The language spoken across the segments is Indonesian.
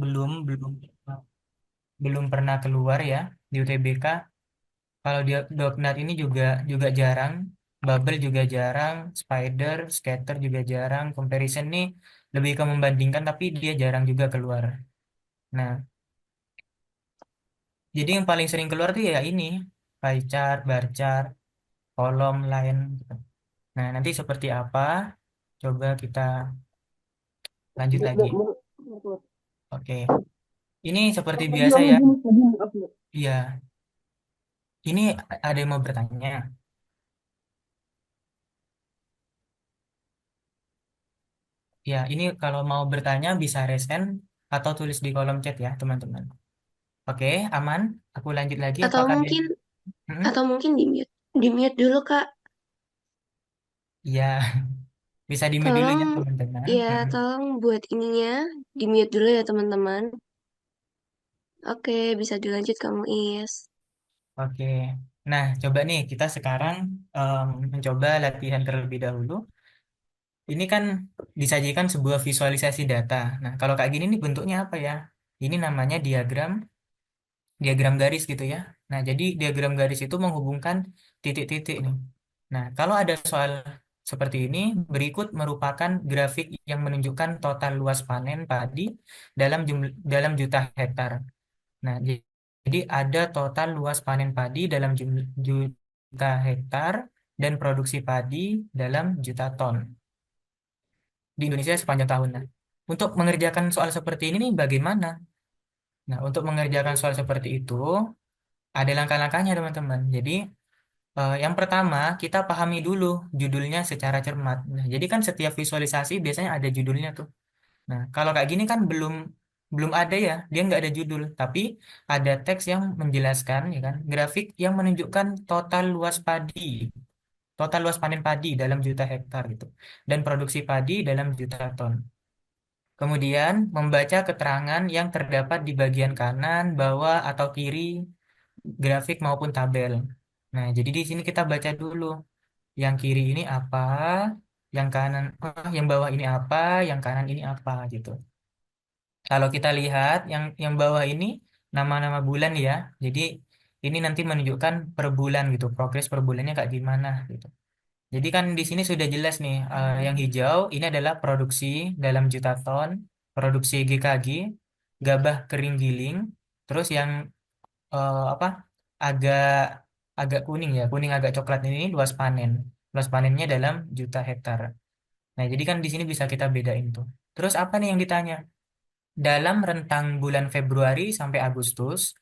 belum belum belum pernah keluar ya di UTBK. Kalau di .NET ini juga juga jarang, Bubble juga jarang, Spider, Scatter juga jarang. Comparison nih lebih ke membandingkan tapi dia jarang juga keluar. Nah, jadi yang paling sering keluar tuh ya ini, pie chart, bar chart, kolom, line, gitu. Nah, nanti seperti apa? Coba kita lanjut lagi. Oke, ini seperti biasa ya. Iya, ini ada yang mau bertanya. Ya, ini kalau mau bertanya bisa raise hand atau tulis di kolom chat ya, teman-teman. Oke, aman. Aku lanjut lagi. Atau Apakah ada? mungkin Hmm? atau mungkin di mute dulu Kak. Ya, bisa di mute dulu Tolong ya, teman-teman. ya tolong buat ininya di mute dulu ya teman-teman. Oke, bisa dilanjut kamu Is. Oke. Nah, coba nih kita sekarang mencoba latihan terlebih dahulu. Ini kan disajikan sebuah visualisasi data. Nah, kalau kayak gini nih bentuknya apa ya? Ini namanya diagram garis gitu ya. Nah, jadi diagram garis itu menghubungkan titik-titik nih. Nah, kalau ada soal seperti ini, berikut merupakan grafik yang menunjukkan total luas panen padi dalam juta hektar. Nah, jadi ada total luas panen padi dalam juta hektar dan produksi padi dalam juta ton di Indonesia sepanjang tahun. Nah, untuk mengerjakan soal seperti ini nih bagaimana? Nah, untuk mengerjakan soal seperti itu ada langkah-langkahnya teman-teman. Jadi yang pertama kita pahami dulu judulnya secara cermat. Nah, jadi kan setiap visualisasi biasanya ada judulnya tuh. Nah, kalau kayak gini kan belum belum ada ya, dia nggak ada judul, tapi ada teks yang menjelaskan ya kan, grafik yang menunjukkan total luas panen padi dalam juta hektar gitu, dan produksi padi dalam juta ton. Kemudian membaca keterangan yang terdapat di bagian kanan, bawah, atau kiri grafik maupun tabel. Nah, jadi di sini kita baca dulu. Yang kiri ini apa, yang kanan, yang bawah ini apa, yang kanan ini apa gitu. Kalau kita lihat yang bawah ini nama-nama bulan ya. Jadi ini nanti menunjukkan per bulan gitu, progres per bulannya kayak gimana gitu. Jadi kan di sini sudah jelas nih, yang hijau ini adalah produksi dalam juta ton, produksi GKG, gabah kering giling. Terus yang apa agak agak kuning ya, kuning agak coklat ini luas panen. Luas panennya dalam juta hektar. Nah, jadi kan di sini bisa kita bedain tuh. Terus apa nih yang ditanya? Dalam rentang bulan Februari sampai Agustus.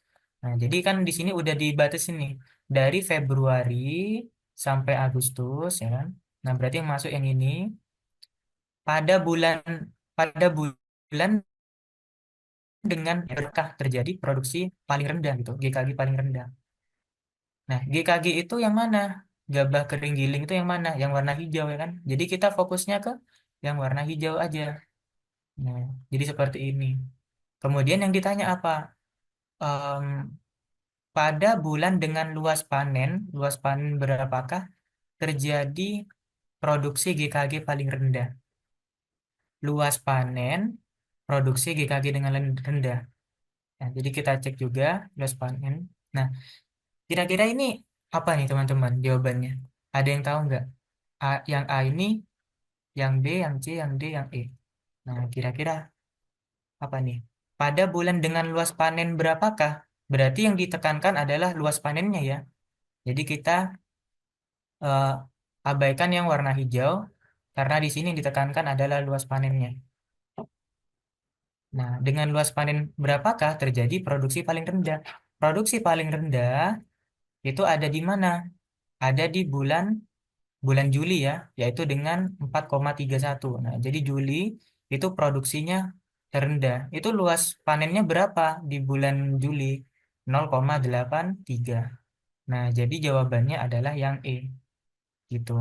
Nah, jadi kan di sini udah dibatasin nih dari Februari sampai Agustus ya kan. Nah, berarti yang masuk yang ini pada bulan pada bulan dengan berkah terjadi produksi paling rendah gitu, GKG paling rendah. Nah, GKG itu yang mana? Gabah kering giling itu yang mana? Yang warna hijau ya kan? Jadi kita fokusnya ke yang warna hijau aja. Nah, jadi seperti ini. Kemudian yang ditanya apa? Em, pada bulan dengan luas panen berapakah terjadi produksi GKG paling rendah? Luas panen, produksi GKG dengan rendah. Nah, jadi kita cek juga luas panen. Nah, kira-kira ini apa nih teman-teman jawabannya? Ada yang tahu nggak? Yang A ini, yang B, yang C, yang D, yang E. Nah, kira-kira apa nih? Pada bulan dengan luas panen berapakah? Berarti yang ditekankan adalah luas panennya ya. Jadi kita eh, abaikan yang warna hijau karena di sini yang ditekankan adalah luas panennya. Nah, dengan luas panen berapakah terjadi produksi paling rendah? Produksi paling rendah itu ada di mana? Ada di bulan Juli ya, yaitu dengan 4,31. Nah, jadi Juli itu produksinya terendah. Itu luas panennya berapa di bulan Juli? 0,83. Nah, jadi jawabannya adalah yang E gitu.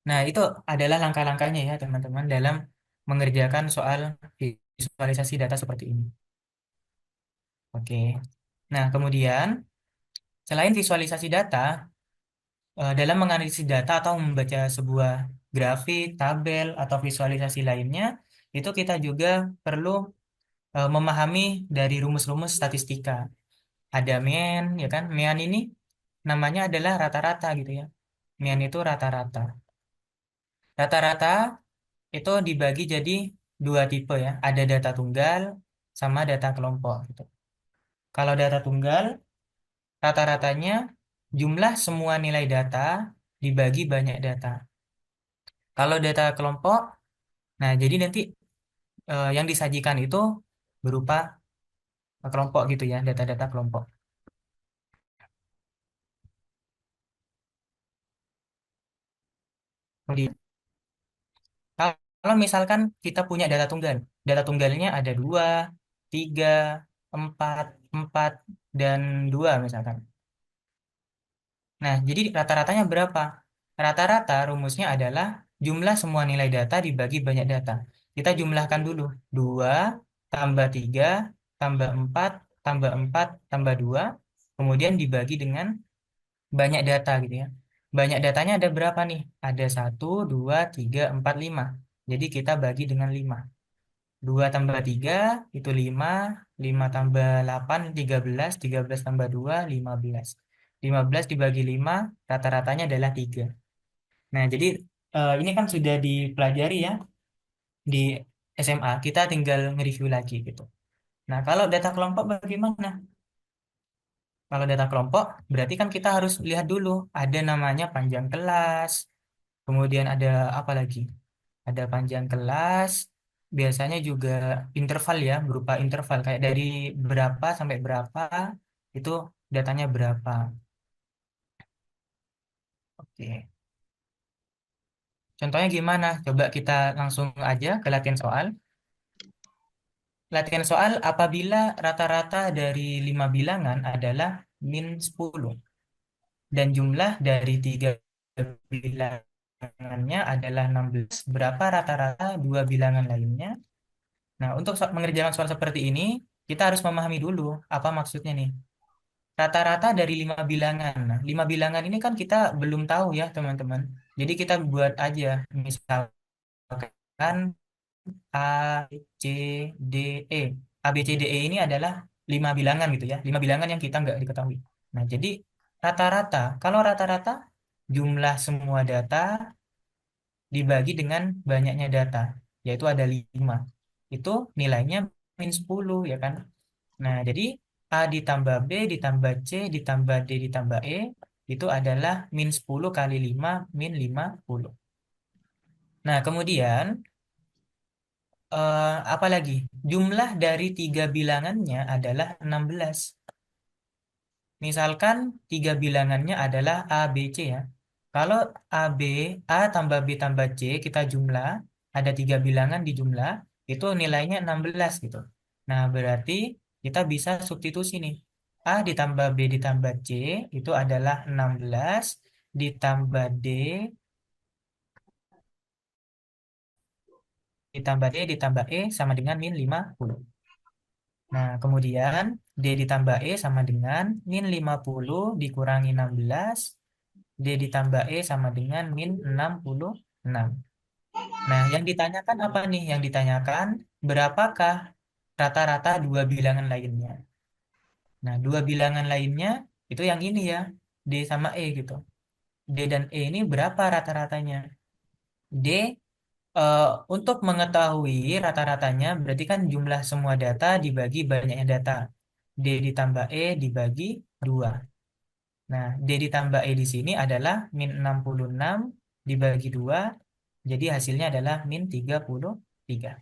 Nah, itu adalah langkah-langkahnya ya, teman-teman, dalam mengerjakan soal visualisasi data seperti ini. Oke. Nah, kemudian selain visualisasi data, dalam menganalisis data atau membaca sebuah grafik, tabel, atau visualisasi lainnya, itu kita juga perlu memahami dari rumus-rumus statistika. Ada mean, ya kan? Mean ini namanya adalah rata-rata gitu ya. Mean itu rata-rata. Rata-rata itu dibagi jadi dua tipe ya. Ada data tunggal sama data kelompok gitu. Kalau data tunggal, rata-ratanya jumlah semua nilai data dibagi banyak data. Kalau data kelompok, nah jadi nanti yang disajikan itu berupa kelompok gitu ya, data-data kelompok. Kemudian, kalau misalkan kita punya data tunggalnya ada dua, tiga, empat, empat, dan dua misalkan. Nah, jadi rata-ratanya berapa? Rata-rata rumusnya adalah jumlah semua nilai data dibagi banyak data. Kita jumlahkan dulu. 2 tambah 3 tambah 4 tambah 4 tambah 2. Kemudian dibagi dengan banyak data gitu ya. Banyak datanya ada berapa nih? Ada 1, 2, 3, 4, 5. Jadi kita bagi dengan 5. 2 tambah 3 itu 5, 5 tambah 8, 13, 13 tambah 2, 15. 15 dibagi 5, rata-ratanya adalah 3. Nah, jadi ini kan sudah dipelajari ya di SMA, kita tinggal nge-review lagi gitu. Nah, kalau data kelompok bagaimana? Kalau data kelompok, berarti kan kita harus lihat dulu, ada namanya panjang kelas, kemudian ada apa lagi? Ada panjang kelas, biasanya juga interval ya, berupa interval kayak dari berapa sampai berapa itu datanya berapa. Oke. Contohnya gimana? Coba kita langsung aja ke latihan soal. Latihan soal apabila rata-rata dari 5 bilangan adalah min 10 dan jumlah dari 3 bilangannya adalah 16, berapa rata-rata dua bilangan lainnya? Nah, untuk mengerjakan soal seperti ini, kita harus memahami dulu apa maksudnya nih. Rata-rata dari 5 bilangan. Nah, 5 bilangan ini kan kita belum tahu ya, teman-teman. Jadi kita buat aja, misalkan A, C, D, E. A, B, C, D, E ini adalah 5 bilangan gitu ya. 5 bilangan yang kita nggak diketahui. Nah, jadi rata-rata, kalau rata-rata jumlah semua data dibagi dengan banyaknya data, yaitu ada 5. Itu nilainya min 10 ya kan. Nah, jadi A ditambah B ditambah C ditambah D ditambah E itu adalah min 10 kali 5 min 50. Nah, kemudian apa lagi? Jumlah dari tiga bilangannya adalah 16. Misalkan tiga bilangannya adalah A, B, C ya. Kalau A, B, A tambah B tambah C kita jumlah, ada tiga bilangan di jumlah, itu nilainya 16 gitu. Nah, berarti kita bisa substitusi nih. A ditambah B ditambah C itu adalah 16 ditambah D ditambah D ditambah E sama dengan min 50. Nah, kemudian D ditambah E sama dengan min 50 dikurangi 16. D ditambah E sama dengan min 66. Nah, yang ditanyakan apa nih? Yang ditanyakan berapakah rata-rata dua bilangan lainnya? Nah, dua bilangan lainnya itu yang ini ya, D sama E gitu. D dan E ini berapa rata-ratanya? D eh, untuk mengetahui rata-ratanya berarti kan jumlah semua data dibagi banyaknya data. D ditambah E dibagi 2. Nah, D ditambah E di sini adalah min 66 dibagi 2. Jadi hasilnya adalah min 33.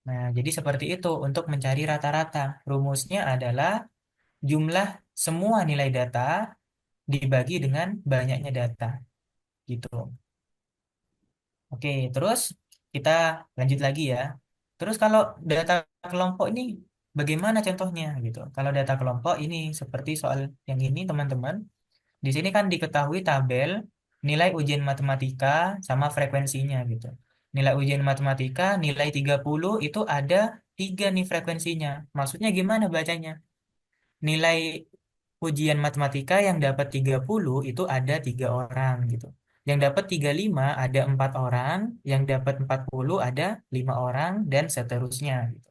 Nah, jadi seperti itu untuk mencari rata-rata. Rumusnya adalah jumlah semua nilai data dibagi dengan banyaknya data. Gitu. Oke, terus kita lanjut lagi ya. Terus kalau data kelompok ini bagaimana contohnya gitu? Kalau data kelompok ini seperti soal yang ini teman-teman. Di sini kan diketahui tabel nilai ujian matematika sama frekuensinya gitu. Nilai ujian matematika nilai 30 itu ada 3 nih frekuensinya. Maksudnya gimana bacanya? Nilai ujian matematika yang dapat 30 itu ada 3 orang gitu. Yang dapat 35 ada 4 orang, yang dapat 40 ada 5 orang, dan seterusnya gitu.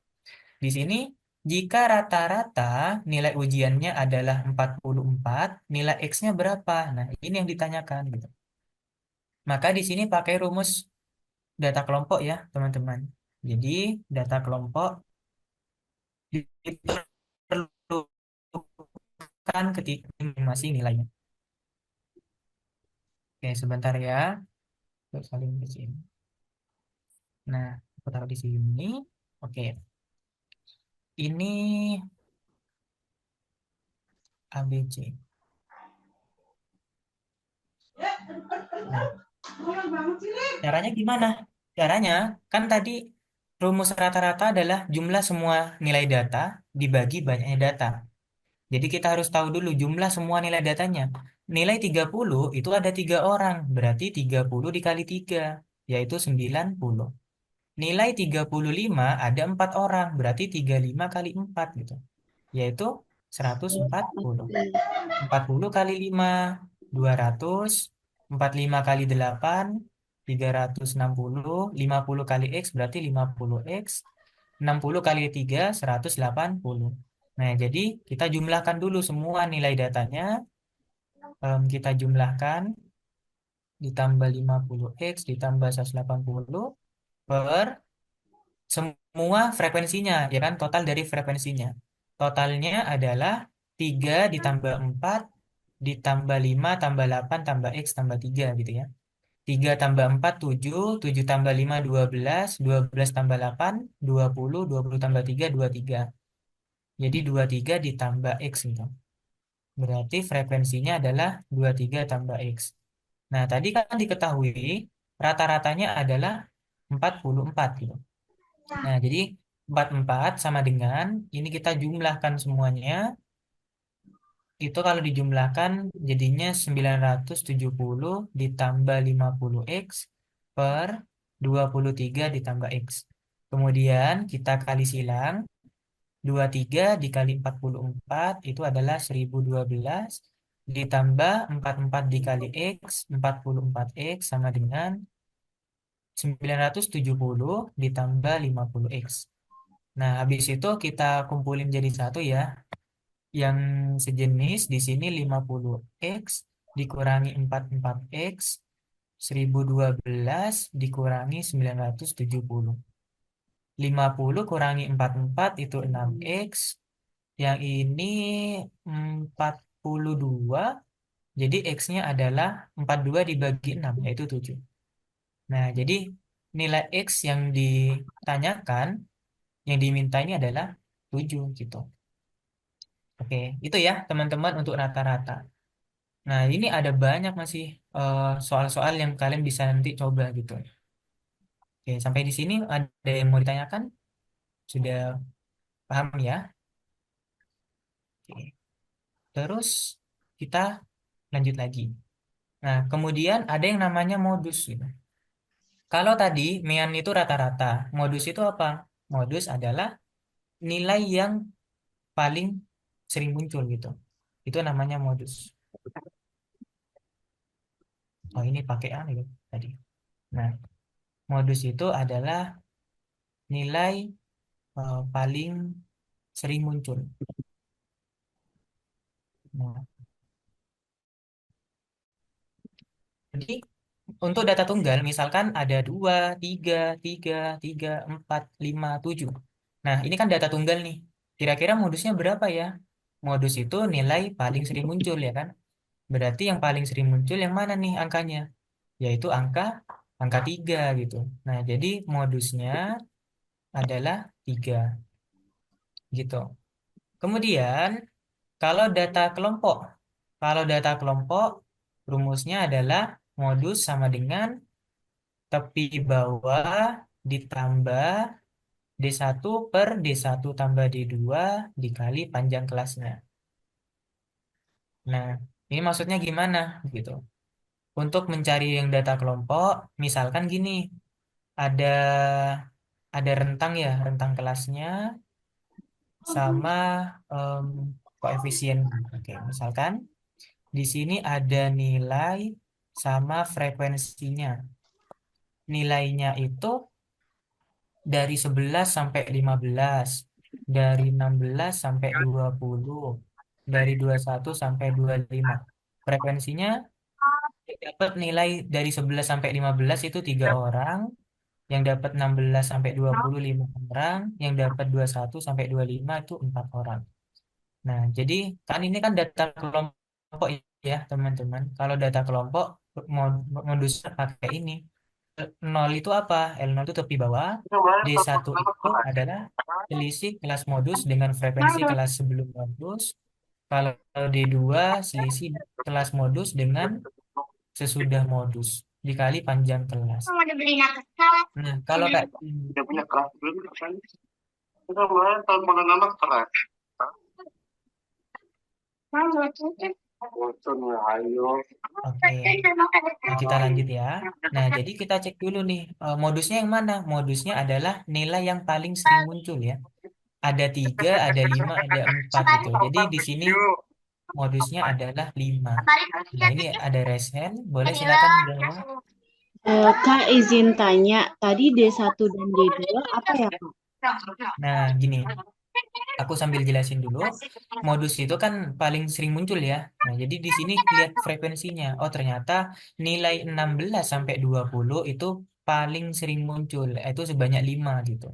Di sini, jika rata-rata nilai ujiannya adalah 44, nilai X-nya berapa? Nah, ini yang ditanyakan gitu. Maka di sini pakai rumus data kelompok ya, teman-teman. Jadi, data kelompok diperlukan ketika masing nilainya. Oke, sebentar ya. Untuk saling di sini. Nah, aku taruh di sini. Oke, ini ABC. Nah, caranya gimana? Caranya, kan tadi rumus rata-rata adalah jumlah semua nilai data dibagi banyaknya data. Jadi kita harus tahu dulu jumlah semua nilai datanya. Nilai 30 itu ada 3 orang, berarti 30 dikali 3, yaitu 90. Nilai 35 ada 4 orang, berarti 35 kali 4 gitu, yaitu 140. Oke. 40 kali 5, 200. 45 kali 8, 360. 50 kali X berarti 50X. 60 kali 3, 180. Nah, jadi kita jumlahkan dulu semua nilai datanya. Kita jumlahkan ditambah 50X ditambah 180 per semua frekuensinya, ya kan? Total dari frekuensinya. Totalnya adalah 3 ditambah 4 ditambah 5 tambah 8 tambah X tambah 3 gitu ya. 3 tambah 4 7, 7 tambah 5 12, 12 tambah 8 20, 20 tambah 3 23. Jadi 23 ditambah X gitu. Berarti frekuensinya adalah 23 tambah X. Nah, tadi kan diketahui rata-ratanya adalah 44 gitu. Nah, jadi 44 sama dengan ini kita jumlahkan semuanya. Itu kalau dijumlahkan jadinya 970 ditambah 50X per 23 ditambah X. Kemudian kita kali silang. 23 dikali 44 itu adalah 1012 ditambah 44 dikali X, 44X sama dengan 970 ditambah 50X. Nah, habis itu kita kumpulin jadi satu ya. Yang sejenis di sini 50X dikurangi 44X, 1012 dikurangi 970. 50 kurangi 44 itu 6X. Yang ini 42. Jadi X-nya adalah 42 dibagi 6, yaitu 7. Nah, jadi nilai X yang ditanyakan, yang diminta ini adalah 7 gitu. Oke, itu ya teman-teman untuk rata-rata. Nah, ini ada banyak masih soal-soal yang kalian bisa nanti coba gitu. Oke, sampai di sini ada yang mau ditanyakan? Sudah paham ya? Oke. Terus kita lanjut lagi. Nah, kemudian ada yang namanya modus gitu. Kalau tadi Mian itu rata-rata, modus itu apa? Modus adalah nilai yang paling sering muncul gitu. Itu namanya modus. Oh, ini pakai A gitu tadi. Nah, modus itu adalah nilai paling sering muncul. Nah, jadi untuk data tunggal, misalkan ada 2, 3, 3, 3, 4, 5, 7. Nah, ini kan data tunggal nih. Kira-kira modusnya berapa ya? Modus itu nilai paling sering muncul ya kan? Berarti yang paling sering muncul yang mana nih angkanya? Yaitu angka 3 gitu. Nah, jadi modusnya adalah 3 gitu. Kemudian, kalau data kelompok. Kalau data kelompok, rumusnya adalah modus sama dengan tepi bawah ditambah D1 per D1 tambah D2 dikali panjang kelasnya. Nah, ini maksudnya gimana gitu? Untuk mencari yang data kelompok, misalkan gini, ada ada rentang ya, rentang kelasnya sama em, koefisien. Oke, misalkan di sini ada nilai sama frekuensinya. Nilainya itu dari 11 sampai 15. dari 16 sampai 20, dari 21 sampai 25. Frekuensinya dapat nilai dari 11 sampai 15 itu 3 orang, yang dapat 16 sampai 20 5 orang, yang dapat 21 sampai 25 itu 4 orang. Nah, jadi kan ini kan data kelompok ya, teman-teman. Kalau data kelompok modusnya pakai ini. Nol itu apa? L0 itu tepi bawah. D1 itu adalah selisih kelas modus dengan frekuensi kelas sebelum modus. Kalau D2 selisih kelas modus dengan sesudah modus dikali panjang kelas. Udah beli nakal. Nah, kalau kayak Udah punya kelas belum kan? Udah mulai tahun mana nama kelas. Bosan ya, ayo. oke, nah kita lanjut ya. Nah, jadi kita cek dulu nih modusnya yang mana? Modusnya adalah nilai yang paling sering muncul ya. Ada 3, ada 5, ada 4 gitu. Jadi di sini modusnya adalah 5. Nah, ini ada resen. Boleh silakan jawab. Kak izin tanya, tadi D1 dan D2 apa ya Kak? Nah, gini, aku sambil jelasin dulu. Modus itu kan paling sering muncul ya. Nah, jadi di sini lihat frekuensinya. Oh, ternyata nilai 16 sampai 20 itu paling sering muncul, itu sebanyak 5 gitu.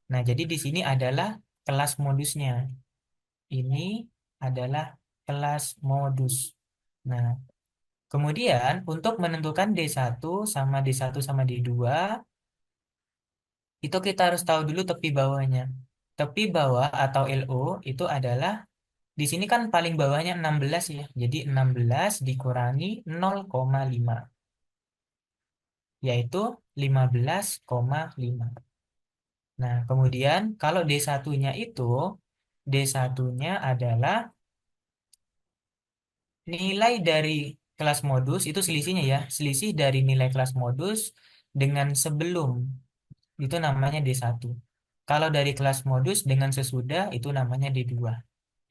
Nah, jadi di sini adalah kelas modusnya. Ini adalah kelas modus. Nah, kemudian untuk menentukan D1 sama D1 sama D2, itu kita harus tahu dulu tepi bawahnya. Tepi bawah atau LO itu adalah di sini kan paling bawahnya 16 ya. Jadi 16 dikurangi 0,5 yaitu 15,5. Nah, kemudian kalau D1-nya itu D1-nya adalah nilai dari kelas modus itu selisihnya ya. Selisih dari nilai kelas modus dengan sebelum itu namanya D1. Kalau dari kelas modus dengan sesudah itu namanya D2.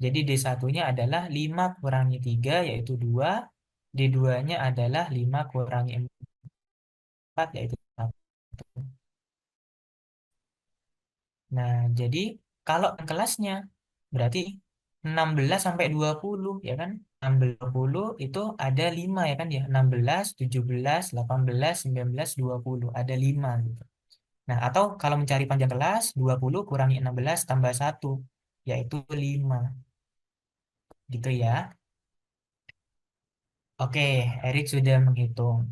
Jadi D1-nya adalah 5 kurangi 3 yaitu 2. D2-nya adalah 5 kurangi 4 yaitu 1. Nah, jadi kalau kelasnya berarti 16 sampai 20 ya kan? 20 itu ada 5 ya kan ya? 16, 17, 18, 19, 20 ada 5 gitu. Nah, atau kalau mencari panjang kelas 20 kurangi 16 tambah 1 yaitu 5 gitu ya. Oke, Erik sudah menghitung.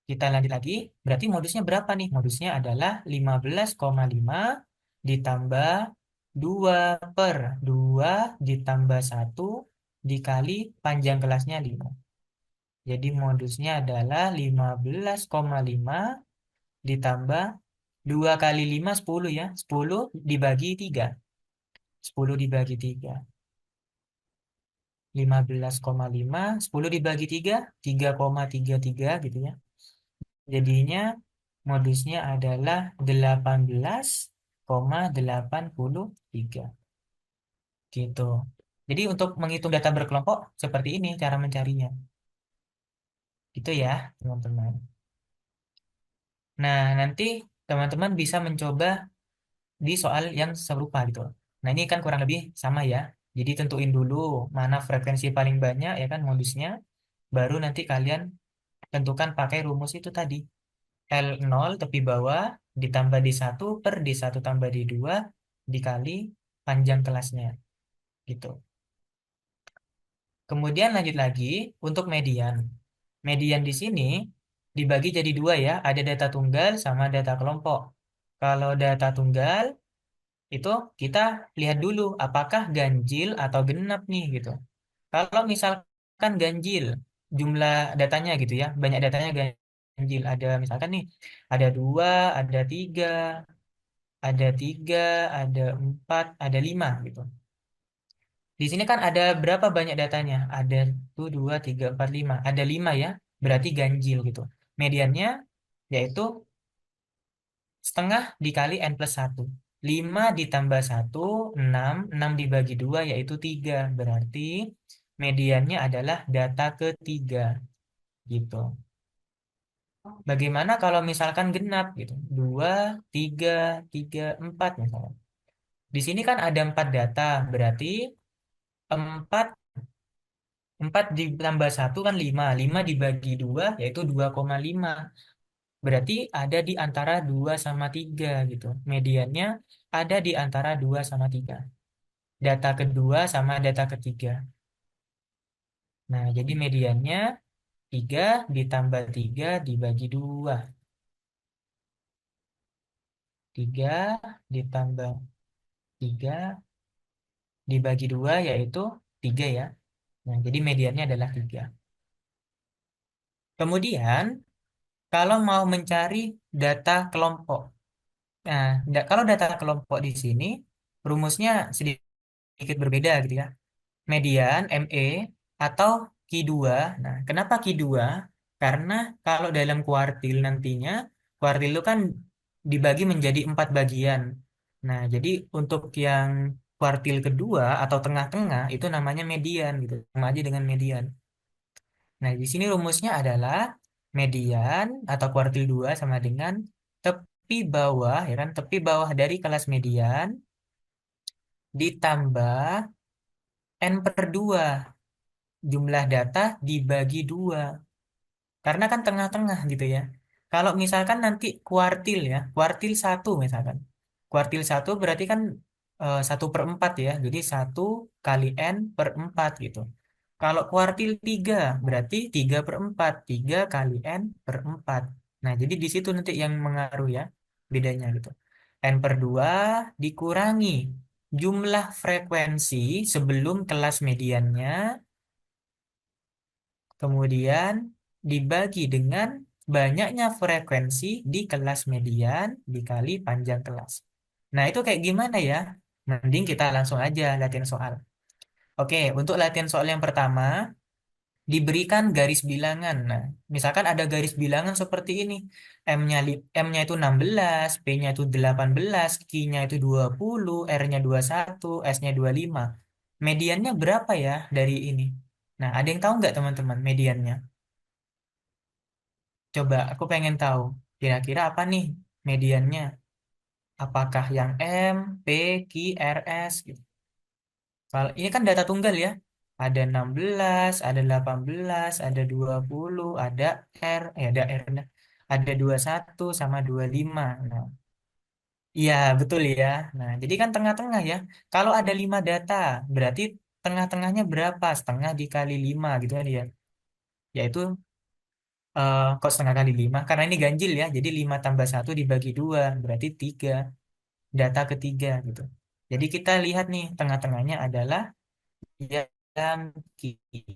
Kita lanjut lagi. Berarti modusnya berapa nih? Modusnya adalah 15,5 ditambah 2 per 2 ditambah 1 dikali panjang kelasnya 5. Jadi modusnya adalah 15,5 ditambah 2 kali 5 10 ya. 10 dibagi 3. 10 dibagi 3. 15,5. 10 dibagi 3. 3,33 gitu ya. Jadinya modusnya adalah 18,83 gitu. Jadi untuk menghitung data berkelompok seperti ini cara mencarinya. Gitu ya, teman-teman. Nah, nanti teman-teman bisa mencoba di soal yang serupa gitu. Nah, ini kan kurang lebih sama ya. Jadi tentuin dulu mana frekuensi paling banyak ya kan modusnya. Baru nanti kalian tentukan pakai rumus itu tadi. L0 tepi bawah ditambah D1 per D1 tambah D2 dikali panjang kelasnya gitu. Kemudian lanjut lagi untuk median. Median di sini dibagi jadi dua ya, ada data tunggal sama data kelompok. Kalau data tunggal itu kita lihat dulu apakah ganjil atau genap nih gitu. Kalau misalkan ganjil, jumlah datanya gitu ya, banyak datanya ganjil. Ada misalkan nih, ada 2, ada 3, ada 3, ada 4, ada 5 gitu. Di sini kan ada berapa banyak datanya? Ada 1, 2, 3, 4, 5. Ada 5 ya, berarti ganjil gitu. Mediannya yaitu setengah dikali n plus 1. 5 ditambah 1, 6. 6 dibagi 2 yaitu 3. Berarti mediannya adalah data ketiga gitu. Bagaimana kalau misalkan genap gitu? 2, 3, 3, 4 misalnya. Di sini kan ada 4 data, berarti 4 4 ditambah satu kan 5. 5 dibagi 2 yaitu 2,5. Berarti ada di antara 2 sama 3 gitu. Mediannya ada di antara 2 sama 3. Data kedua sama data ketiga. Nah, jadi mediannya 3 ditambah 3 dibagi 2. 3 ditambah 3 dibagi 2 yaitu 3 ya. Nah, jadi mediannya adalah 3. Kemudian, kalau mau mencari data kelompok. Nah, kalau data kelompok di sini, rumusnya sedikit berbeda gitu ya. Median, ME, atau Q2. Nah, kenapa Q2? Karena kalau dalam kuartil nantinya, kuartil itu kan dibagi menjadi 4 bagian. Nah, jadi untuk yang kuartil kedua atau tengah-tengah itu namanya median gitu. Sama aja dengan median. Nah, di sini rumusnya adalah median atau kuartil 2 sama dengan tepi bawah, ya kan? Tepi bawah dari kelas median ditambah N per 2. Jumlah data dibagi 2. Karena kan tengah-tengah gitu ya. Kalau misalkan nanti kuartil ya, kuartil satu misalkan. Kuartil satu berarti kan 1/4 ya. Jadi 1 kali N per 4 gitu. Kalau kuartil 3 berarti 3/4. 3 kali N per 4. Nah, jadi di situ nanti yang mengaruh ya. Bedanya gitu. N per 2 dikurangi jumlah frekuensi sebelum kelas mediannya. Kemudian dibagi dengan banyaknya frekuensi di kelas median dikali panjang kelas. Nah, itu kayak gimana ya? Mending kita langsung aja latihan soal. Oke, untuk latihan soal yang pertama, diberikan garis bilangan. Nah, misalkan ada garis bilangan seperti ini. M-nya itu 16, P-nya itu 18, Q-nya itu 20, R-nya 21, S-nya 25. Mediannya berapa ya dari ini? Nah, ada yang tahu nggak teman-teman mediannya? Coba aku pengen tahu, kira-kira apa nih mediannya? Apakah yang M, P, Q, R, S gitu. Kalau ini kan data tunggal ya. Ada 16, ada 18, ada 20, ada R, ada R, ada 21 sama 25. Nah, iya betul ya. Nah, jadi kan tengah-tengah ya. Kalau ada 5 data, berarti tengah-tengahnya berapa? Setengah dikali 5 gitu kan ya. Yaitu kok setengah kali 5? Karena ini ganjil ya. Jadi 5 tambah satu dibagi 2 berarti 3. Data ketiga gitu. Jadi kita lihat nih tengah-tengahnya adalah yang kiri.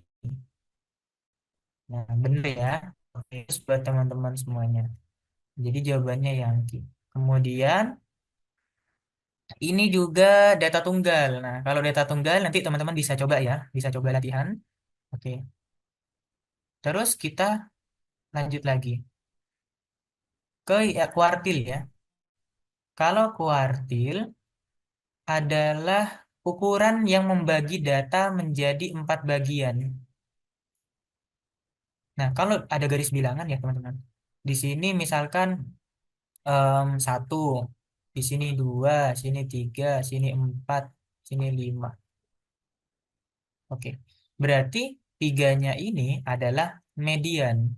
Nah, benar ya. Oke, terus buat teman-teman semuanya. Jadi jawabannya yang kiri. Kemudian ini juga data tunggal. Nah, kalau data tunggal nanti teman-teman bisa coba ya. Bisa coba latihan. Oke. Terus kita lanjut lagi ke ya, kuartil ya. Kalau kuartil adalah ukuran yang membagi data menjadi 4 bagian. Nah, kalau ada garis bilangan ya teman-teman. Di sini misalkan satu, di sini dua, sini tiga, sini empat, sini lima. Oke, berarti tiganya ini adalah median.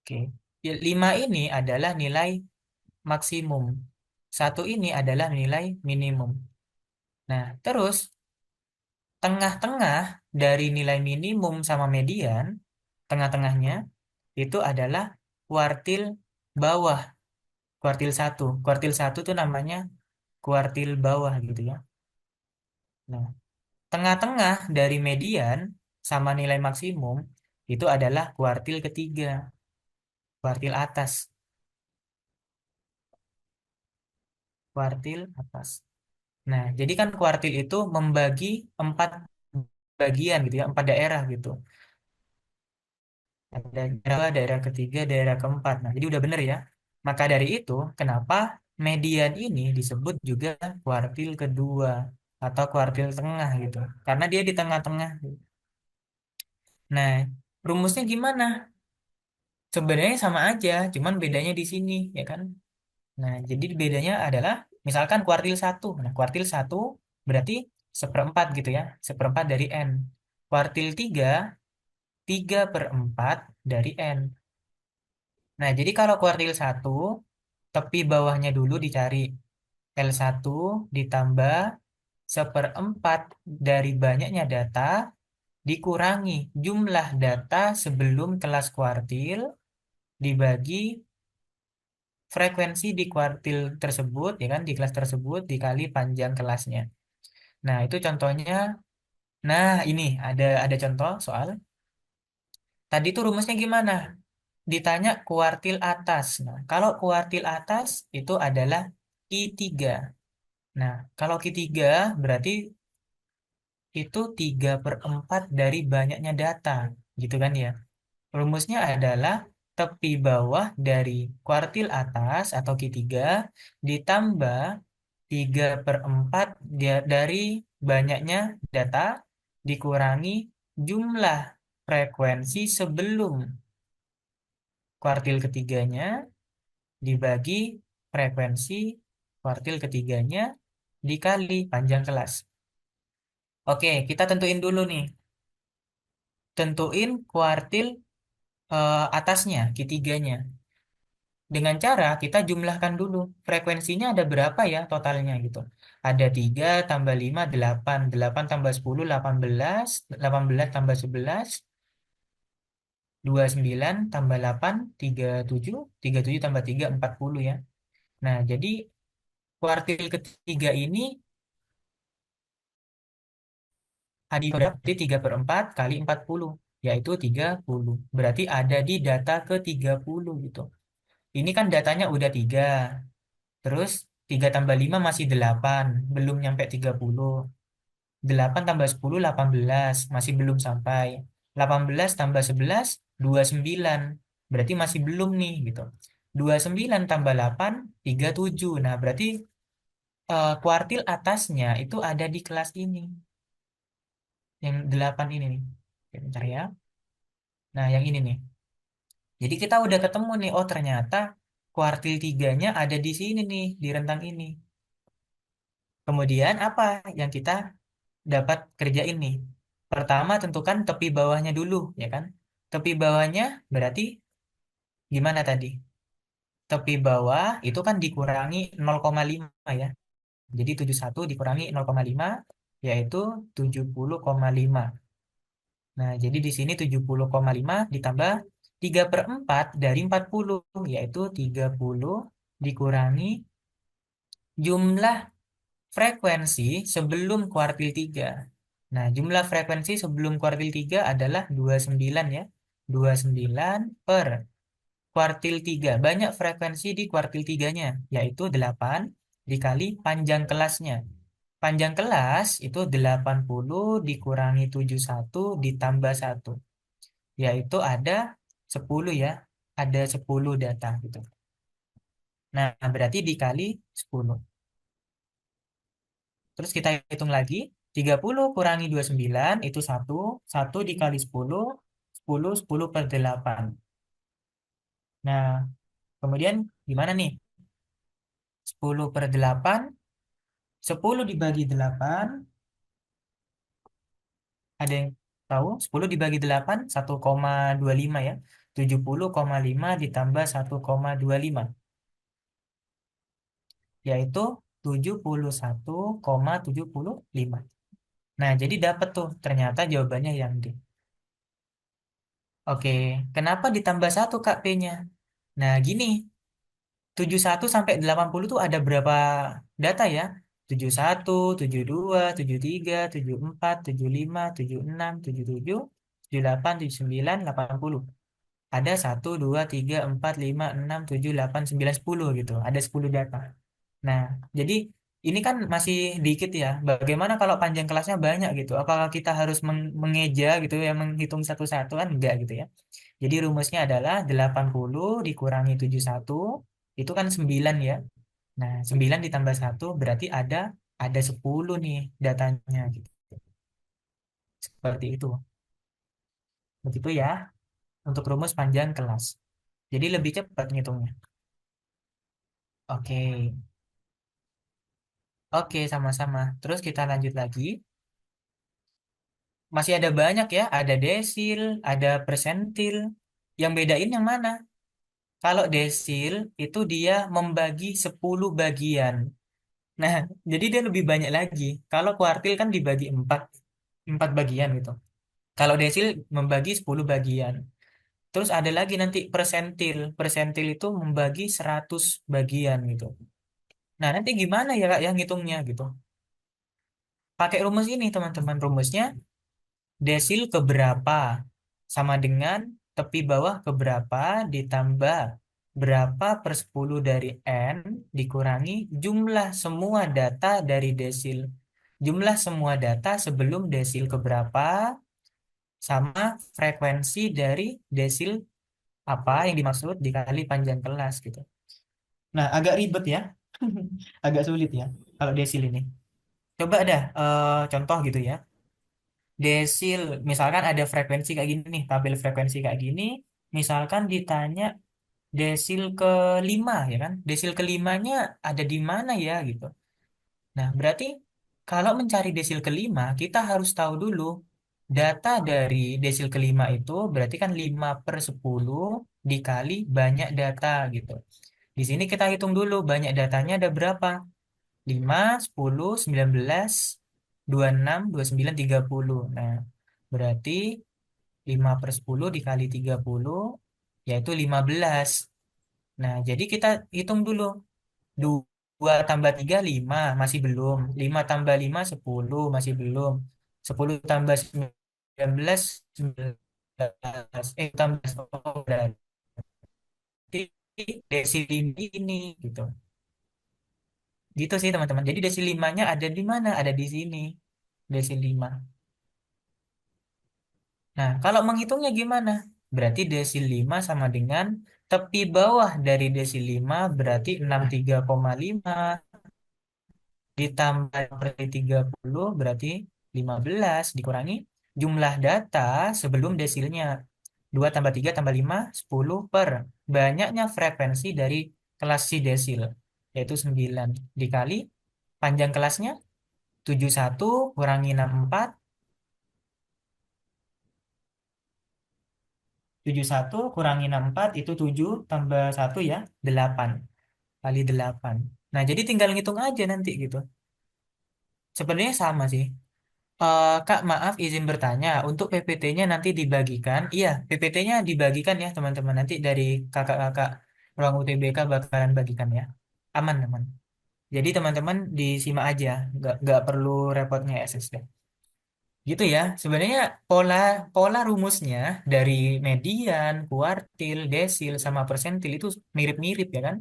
Oke, ya, lima ini adalah nilai maksimum. Satu ini adalah nilai minimum. Nah, terus tengah-tengah dari nilai minimum sama median, tengah-tengahnya itu adalah kuartil bawah, kuartil satu. Kuartil satu itu namanya kuartil bawah gitu ya. Nah, tengah-tengah dari median sama nilai maksimum itu adalah kuartil ketiga, kuartil atas, kuartil atas. Nah, jadi kan kuartil itu membagi 4 bagian gitu ya, 4 daerah gitu. Ada daerah, daerah ketiga, daerah keempat. Nah, jadi udah bener ya. Maka dari itu, kenapa median ini disebut juga kuartil kedua atau kuartil tengah gitu. Karena dia di tengah-tengah. Nah, rumusnya gimana? Sebenarnya sama aja, cuman bedanya di sini, ya kan? Nah, jadi bedanya adalah Misalkan kuartil 1. Nah, kuartil 1 berarti seperempat gitu ya. Seperempat dari N. Kuartil 3, 3/4 dari N. Nah, jadi kalau kuartil 1, tepi bawahnya dulu dicari. L1 ditambah seperempat dari banyaknya data dikurangi jumlah data sebelum kelas kuartil dibagi frekuensi di kuartil tersebut, ya kan, di kelas tersebut dikali panjang kelasnya. Nah, itu contohnya. Nah, ini ada contoh soal. Tadi tuh rumusnya gimana? Ditanya kuartil atas. Nah, kalau kuartil atas itu adalah Q3. Nah, kalau Q3 berarti itu 3/4 dari banyaknya data. Gitu kan ya? Rumusnya adalah tepi bawah dari kuartil atas atau Q3 ditambah 3/4 dari banyaknya data dikurangi jumlah frekuensi sebelum kuartil ketiganya dibagi frekuensi kuartil ketiganya dikali panjang kelas. Oke, kita tentuin dulu nih. Tentuin kuartil atasnya, Q3-nya. Dengan cara kita jumlahkan dulu frekuensinya ada berapa ya totalnya gitu. Ada 3 tambah 5 8, 8 tambah 10 18, 18 tambah 11, 29 tambah 8 37, 37 tambah 3 40 ya. Nah, jadi kuartil ketiga ini ada berarti 3/4 kali 40 yaitu 30. Berarti ada di data ke 30 gitu. Ini kan datanya udah 3. Terus 3 tambah 5 masih 8, belum nyampe 30. 8 tambah 10 18, masih belum sampai. 18 tambah 11 29. Berarti masih belum nih gitu. 29 tambah 8 37. Nah, berarti kuartil atasnya itu ada di kelas ini. Yang 8 ini nih. Oke, bentar ya. Nah, yang ini nih. Jadi kita udah ketemu nih, oh ternyata kuartil tiganya ada di sini nih, di rentang ini. Kemudian apa yang kita dapat kerjain nih? Pertama tentukan tepi bawahnya dulu, ya kan? Tepi bawahnya berarti gimana tadi? Tepi bawah itu kan dikurangi 0,5 ya. Jadi 71 dikurangi 0,5 yaitu 70,5. Nah, jadi di sini 70,5 ditambah 3/4 dari 40 yaitu 30 dikurangi jumlah frekuensi sebelum kuartil 3. Nah, jumlah frekuensi sebelum kuartil 3 adalah 29 ya. 29 per kuartil 3. Banyak frekuensi di kuartil 3-nya, yaitu 8 dikali panjang kelasnya. Panjang kelas itu 80 dikurangi 71 ditambah 1. Yaitu ada 10 ya. Ada 10 data gitu. Nah, berarti dikali 10. Terus kita hitung lagi, 30 kurangi 29 itu 1, 1 dikali 10, 10, 10 per 8. Nah, kemudian gimana nih? 10 per 8, 10 dibagi 8, ada yang tahu? 10 dibagi 8, 1,25 ya. 70,5 ditambah 1,25, yaitu 71,75. Nah, jadi dapat tuh ternyata jawabannya yang D. Oke, kenapa ditambah 1 Kak P-nya? Nah, gini, 71 sampai 80 tuh ada berapa data ya? 71, 72, 73, 74, 75, 76, 77, 78, 79, 80. Ada 1, 2, 3, 4, 5, 6, 7, 8, 9, 10 gitu. Ada 10 data. Nah, jadi ini kan masih dikit ya. Bagaimana kalau panjang kelasnya banyak gitu? Apakah kita harus mengeja gitu ya, menghitung satu-satu kan? Enggak gitu ya. Jadi rumusnya adalah 80 dikurangi 71, itu kan 9 ya. Nah, 9 ditambah 1 berarti ada 10 nih datanya gitu. Seperti itu. Begitu ya untuk rumus panjang kelas. Jadi lebih cepat ngitungnya. Oke. Oke, sama-sama. Terus kita lanjut lagi. Masih ada banyak ya, ada desil, ada persentil. Yang bedain yang mana? Kalau desil itu dia membagi 10 bagian. Nah, jadi dia lebih banyak lagi. Kalau kuartil kan dibagi 4 bagian gitu. Kalau desil membagi 10 bagian. Terus ada lagi nanti persentil. Persentil itu membagi 100 bagian gitu. Nah, nanti gimana ya Kak yang ngitungnya gitu? Pakai rumus ini teman-teman. Rumusnya desil keberapa sama dengan tepi bawah keberapa ditambah berapa per 10 dari N dikurangi jumlah semua data dari desil. Jumlah semua data sebelum desil keberapa sama frekuensi dari desil apa yang dimaksud dikali panjang kelas gitu. Nah, agak ribet ya. Agak sulit ya kalau desil ini. Coba dah contoh gitu ya. Desil, misalkan ada frekuensi kayak gini nih, tabel frekuensi kayak gini, misalkan ditanya desil kelima ya kan, desil kelimanya ada di mana ya gitu. Nah, berarti kalau mencari desil kelima, kita harus tahu dulu data dari desil kelima itu berarti kan 5 per 10 dikali banyak data gitu. Di sini kita hitung dulu banyak datanya ada berapa. 5, 10, 19, 26, 29, 30. Nah, berarti 5 per 10 dikali 30 yaitu 15. Nah, jadi kita hitung dulu. 2 tambah 3 5 masih belum. 5 tambah 5 10 masih belum. 10 tambah 19 19. Tambah 10 berarti desil ini gitu. Gitu sih teman-teman. Jadi desil 5-nya ada di mana? Ada di sini. Desil 5. Nah, kalau menghitungnya gimana? Berarti desil 5 sama dengan tepi bawah dari desil 5 berarti 63,5 ditambah per 30 berarti 15 dikurangi jumlah data sebelum desilnya. 2 tambah 3 tambah 5 10 per banyaknya frekuensi dari kelas si desil yaitu 9 dikali panjang kelasnya 71 kurangi 64 71 kurangi 64 itu 7 tambah 1 ya 8 kali 8. Nah, jadi tinggal ngitung aja nanti gitu. Sebenarnya sama sih. Kak, maaf izin bertanya, untuk PPT-nya nanti dibagikan. Iya, PPT-nya dibagikan ya teman-teman. Nanti dari kakak-kakak ruang UTBK bakalan bagikan ya. Aman, aman. Jadi teman-teman disimak aja, nggak perlu repotnya SS deh. Gitu ya. Sebenarnya pola pola rumusnya dari median, kuartil, desil, sama persentil itu mirip-mirip ya kan?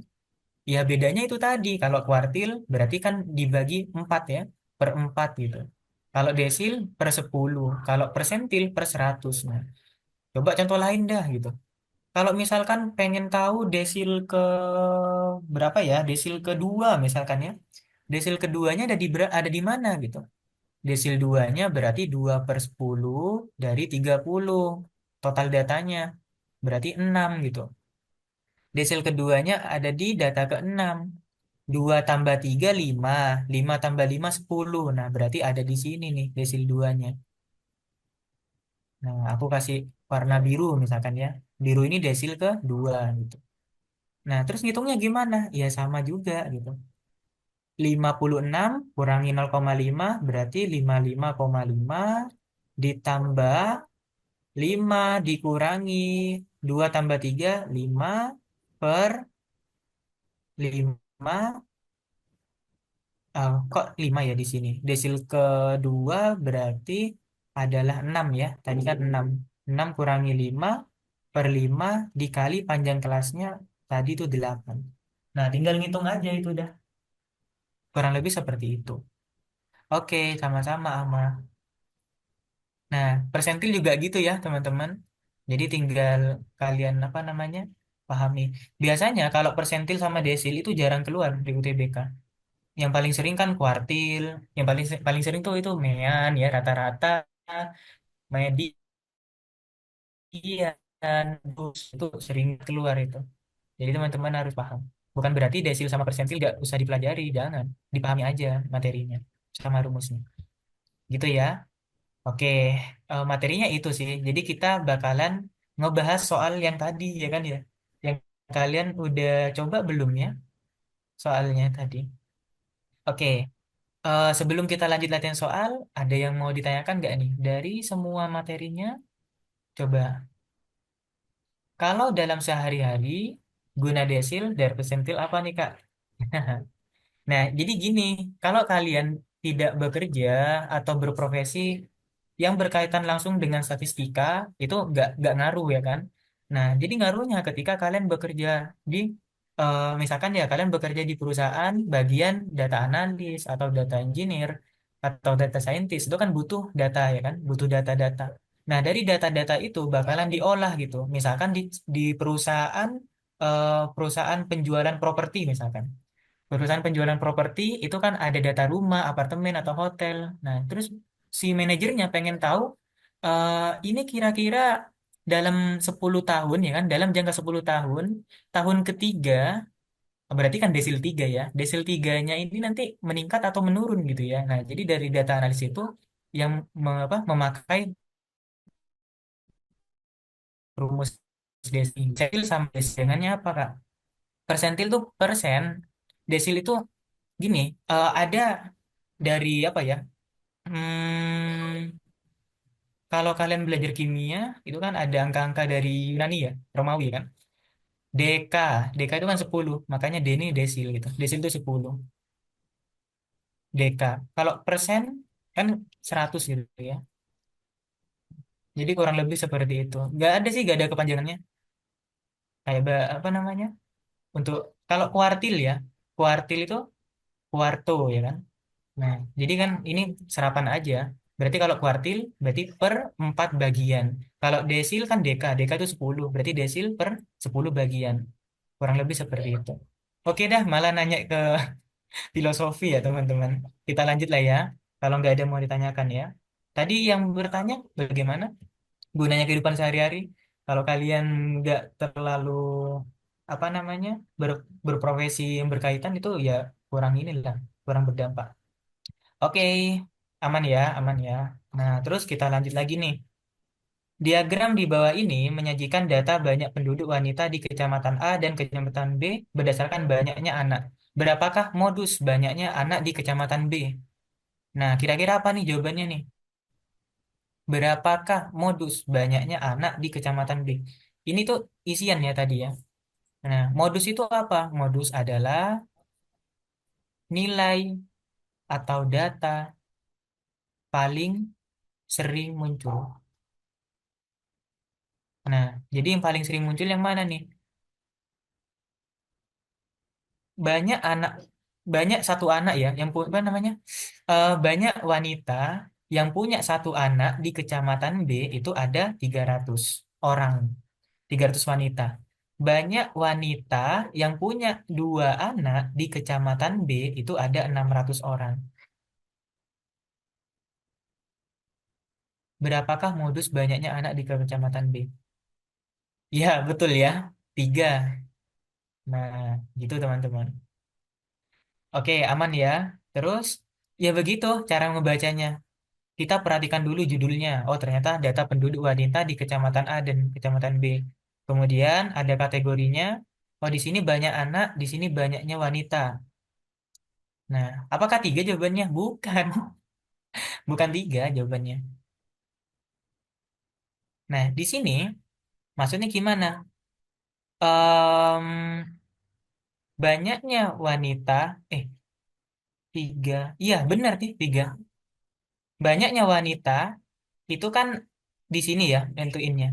Ya bedanya itu tadi. Kalau kuartil berarti kan dibagi 4 ya, per 4 gitu. Kalau desil per 10, kalau persentil per 100. Nah, coba contoh lain dah gitu. Kalau misalkan pengen tahu desil ke berapa ya, desil kedua misalkan ya. Desil keduanya ada di mana gitu. Desil duanya berarti 2 per 10 dari 30. Total datanya berarti 6 gitu. Desil keduanya ada di data ke-6. 2 tambah 3 5. 5 tambah 5 10. Nah, berarti ada di sini nih desil duanya. Nah, aku kasih warna biru misalkan ya. Biru ini desil ke-2 gitu. Nah, terus ngitungnya gimana? Ya sama juga gitu. 56 kurangi 0,5 berarti 55,5 ditambah 5 dikurangi 2 tambah 3 5 per 5. Kok 5 ya di sini? Desil kedua berarti adalah 6 ya. Tadi kan 6. 6 kurangi 5 per 5 dikali panjang kelasnya tadi itu 8. Nah, tinggal ngitung aja itu dah. Kurang lebih seperti itu. Oke, sama-sama Ama. Nah, persentil juga gitu ya, teman-teman. Jadi tinggal kalian apa namanya? Pahami. Biasanya kalau persentil sama desil itu jarang keluar di UTBK. Yang paling sering kan kuartil, yang paling sering tuh itu mean ya rata-rata median terus itu sering keluar itu. Jadi teman-teman harus paham. Bukan berarti desil sama persentil nggak usah dipelajari, jangan. Dipahami aja materinya sama rumusnya. Gitu ya. Oke, materinya itu sih. Jadi kita bakalan ngebahas soal yang tadi ya kan ya. Yang kalian udah coba belum ya soalnya tadi. Oke, sebelum kita lanjut latihan soal, ada yang mau ditanyakan nggak nih dari semua materinya? Coba. Kalau dalam sehari-hari guna desil dari persentil apa nih Kak? Nah, jadi gini, kalau kalian tidak bekerja atau berprofesi yang berkaitan langsung dengan statistika, itu nggak ngaruh ya kan? Nah, jadi ngaruhnya ketika kalian bekerja di, misalkan ya kalian bekerja di perusahaan bagian data analis atau data engineer atau data scientist, itu kan butuh data ya kan? Butuh data-data. Nah, dari data-data itu bakalan diolah gitu. Misalkan di perusahaan penjualan properti misalkan. Perusahaan penjualan properti itu kan ada data rumah, apartemen, atau hotel. Nah, terus si manajernya pengen tahu ini kira-kira dalam 10 tahun ya kan, dalam jangka 10 tahun, tahun ketiga, berarti kan desil 3 ya. Desil tiganya ini nanti meningkat atau menurun gitu ya. Nah, jadi dari data analisis itu yang memakai rumus desil. Desil sama desilannya apa, Kak? Persentil tuh persen, desil itu gini, ada dari apa ya? Hmm, Kalau kalian belajar kimia, itu kan ada angka-angka dari Yunani ya, Romawi kan. Deka, deka itu kan 10, makanya D ini desil gitu. Desil itu 10, deka. Kalau persen kan 100 gitu ya. Jadi kurang lebih seperti itu. Nggak ada sih, nggak ada kepanjangannya. Kayak apa namanya? Untuk kalau kuartil ya, kuartil itu kuarto ya kan. Nah, jadi kan ini serapan aja. Berarti kalau kuartil berarti per 4 bagian. Kalau desil kan deka, deka itu 10. Berarti desil per 10 bagian. Kurang lebih seperti itu. Oke dah, malah nanya ke filosofi ya teman-teman. Kita lanjut lah ya. Kalau nggak ada mau ditanyakan ya. Tadi yang bertanya bagaimana gunanya kehidupan sehari-hari. Kalau kalian nggak terlalu apa namanya berprofesi yang berkaitan itu ya kurang inilah, kurang berdampak. Oke, aman ya, aman ya. Nah, terus kita lanjut lagi nih. Diagram di bawah ini menyajikan data banyak penduduk wanita di Kecamatan A dan Kecamatan B berdasarkan banyaknya anak. Berapakah modus banyaknya anak di Kecamatan B? Nah, kira-kira apa nih jawabannya nih? Berapakah modus banyaknya anak di Kecamatan B? Ini tuh isian ya tadi ya. Nah, modus itu apa? Modus adalah nilai atau data paling sering muncul. Nah, jadi yang paling sering muncul yang mana nih? Banyak anak, banyak satu anak ya, yang apa namanya? Banyak wanita yang punya satu anak di Kecamatan B itu ada 300 orang, 300 wanita. Banyak wanita yang punya dua anak di Kecamatan B itu ada 600 orang. Berapakah modus banyaknya anak di Kecamatan B? Ya, betul ya. Tiga. Nah, gitu teman-teman. Oke, aman ya. Terus, ya begitu cara membacanya. Kita perhatikan dulu judulnya. Oh, ternyata data penduduk wanita di Kecamatan A dan Kecamatan B. Kemudian ada kategorinya. Oh, di sini banyak anak, di sini banyaknya wanita. Nah, apakah tiga jawabannya? Bukan. Bukan tiga jawabannya. Nah, di sini maksudnya gimana? Em, banyaknya wanita, eh, tiga. Iya, benar nih, tiga. Banyaknya wanita itu kan di sini ya, nentuinnya.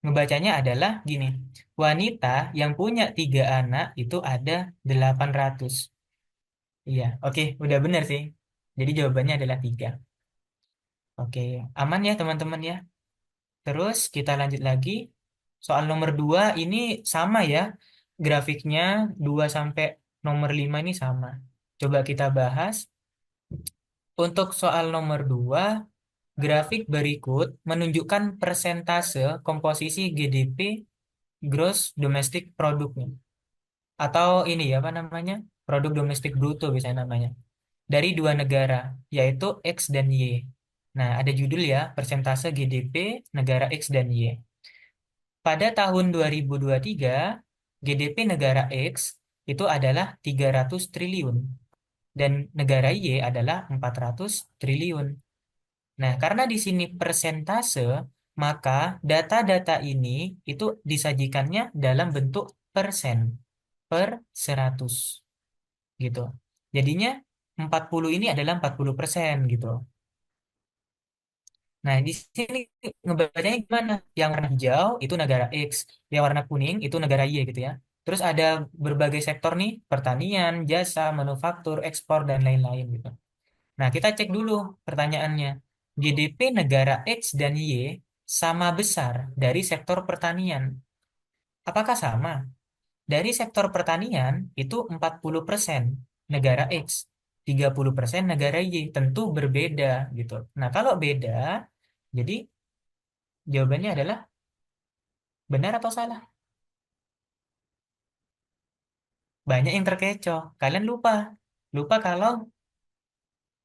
Ngebacanya adalah gini. Wanita yang punya tiga anak itu ada 800. Iya, oke, udah benar sih. Jadi jawabannya adalah tiga. Oke, aman ya teman-teman ya. Terus kita lanjut lagi. Soal nomor 2 ini sama ya. Grafiknya 2 sampai nomor 5 ini sama. Coba kita bahas. Untuk soal nomor 2, grafik berikut menunjukkan persentase komposisi GDP gross domestic produknya. Atau ini ya, apa namanya? Produk domestik bruto biasanya namanya. Dari dua negara, yaitu X dan Y. Nah, ada judul ya, persentase GDP negara X dan Y. Pada tahun 2023, GDP negara X itu adalah 300 triliun dan negara Y adalah 400 triliun. Nah, karena di sini persentase, maka data-data ini itu disajikannya dalam bentuk persen per 100 gitu. Jadinya 40 ini adalah 40% gitu. Nah, di sini ngebacanya gimana? Yang warna hijau itu negara X, yang warna kuning itu negara Y gitu ya. Terus ada berbagai sektor nih, pertanian, jasa, manufaktur, ekspor, dan lain-lain gitu. Nah, kita cek dulu pertanyaannya. GDP negara X dan Y sama besar dari sektor pertanian. Apakah sama? Dari sektor pertanian itu 40% negara X, 30% negara Y. Tentu berbeda gitu. Nah, kalau beda, jadi jawabannya adalah benar atau salah? Banyak yang terkecoh. Kalian lupa. Lupa kalau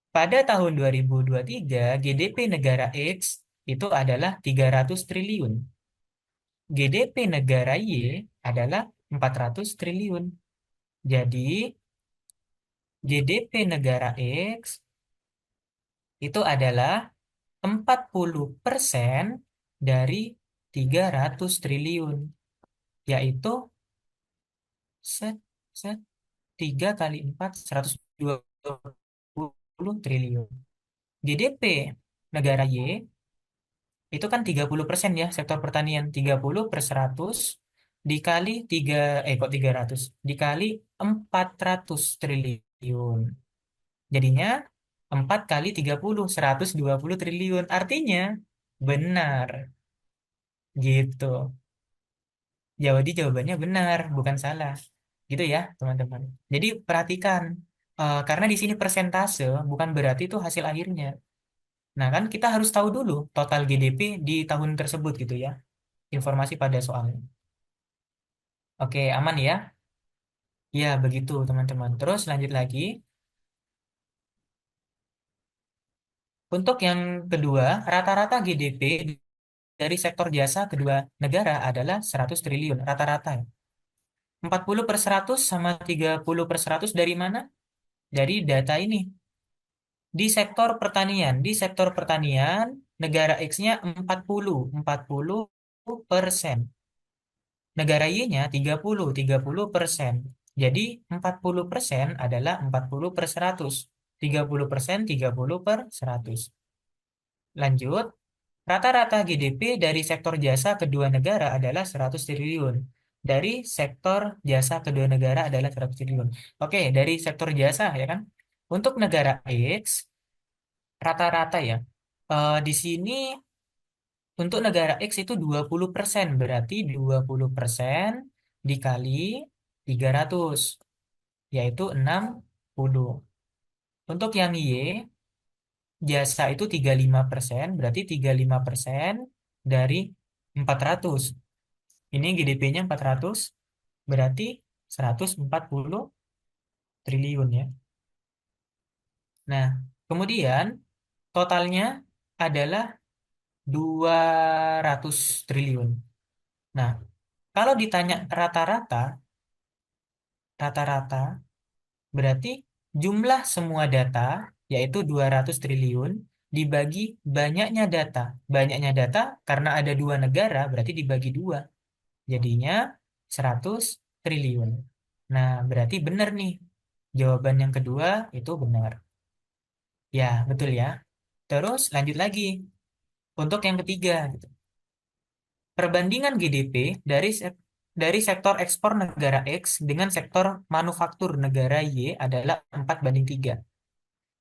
pada tahun 2023 GDP negara X itu adalah 300 triliun. GDP negara Y adalah 400 triliun. Jadi GDP negara X itu adalah 40% dari 300 triliun. Yaitu set, set 3 kali 4, 120 triliun. GDP negara Y itu kan 30% ya sektor pertanian. 30 per 100 dikali 3, kok 300? Dikali 400 triliun. Jadinya 4 kali 30, 120 triliun. Artinya benar gitu. Jadi jawabannya benar, bukan salah. Gitu ya, teman-teman. Jadi perhatikan, karena di sini persentase bukan berarti itu hasil akhirnya. Nah, kan kita harus tahu dulu total GDP di tahun tersebut gitu ya. Informasi pada soalnya. Oke, aman ya? Ya, begitu teman-teman. Terus lanjut lagi. Untuk yang kedua, rata-rata GDP dari sektor jasa kedua negara adalah 100 triliun. Rata-rata ya. 40 per 100 sama 30 per 100 dari mana? Dari data ini. Di sektor pertanian. Di sektor pertanian, negara X-nya 40% negara Y-nya 30% Jadi 40% adalah 40 per 100. 30% 30 per 100. Lanjut, rata-rata GDP dari sektor jasa kedua negara adalah 100 triliun. Dari sektor jasa kedua negara adalah 100 triliun. Oke, dari sektor jasa ya kan. Untuk negara X, rata-rata ya. Di sini untuk negara X itu 20%, berarti 20% dikali 300, yaitu 60. Untuk yang Y, jasa itu 35%, berarti 35% dari 400. Ini GDP-nya 400, berarti 140 triliun ya. Nah, kemudian totalnya adalah 200 triliun. Nah, kalau ditanya rata-rata, rata-rata berarti jumlah semua data, yaitu 200 triliun, dibagi banyaknya data. Banyaknya data karena ada dua negara, berarti dibagi dua. Jadinya 100 triliun. Nah, berarti benar nih. Jawaban yang kedua itu benar. Ya, betul ya. Terus lanjut lagi. Untuk yang ketiga, gitu. Perbandingan GDP dari sektor ekspor negara X dengan sektor manufaktur negara Y adalah 4:3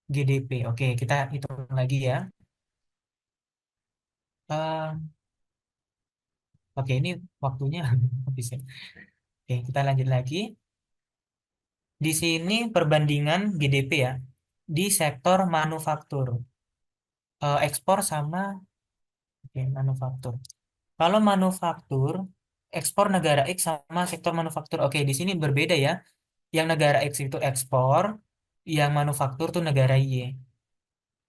GDP. Oke, kita hitung lagi ya. Eh, oke, ini waktunya habis ya. Oke, kita lanjut lagi. Di sini perbandingan GDP ya di sektor manufaktur. Ekspor sama, oke, manufaktur. Kalau manufaktur, ekspor negara X sama sektor manufaktur. Oke, di sini berbeda ya. Yang negara X itu ekspor, yang manufaktur tuh negara Y.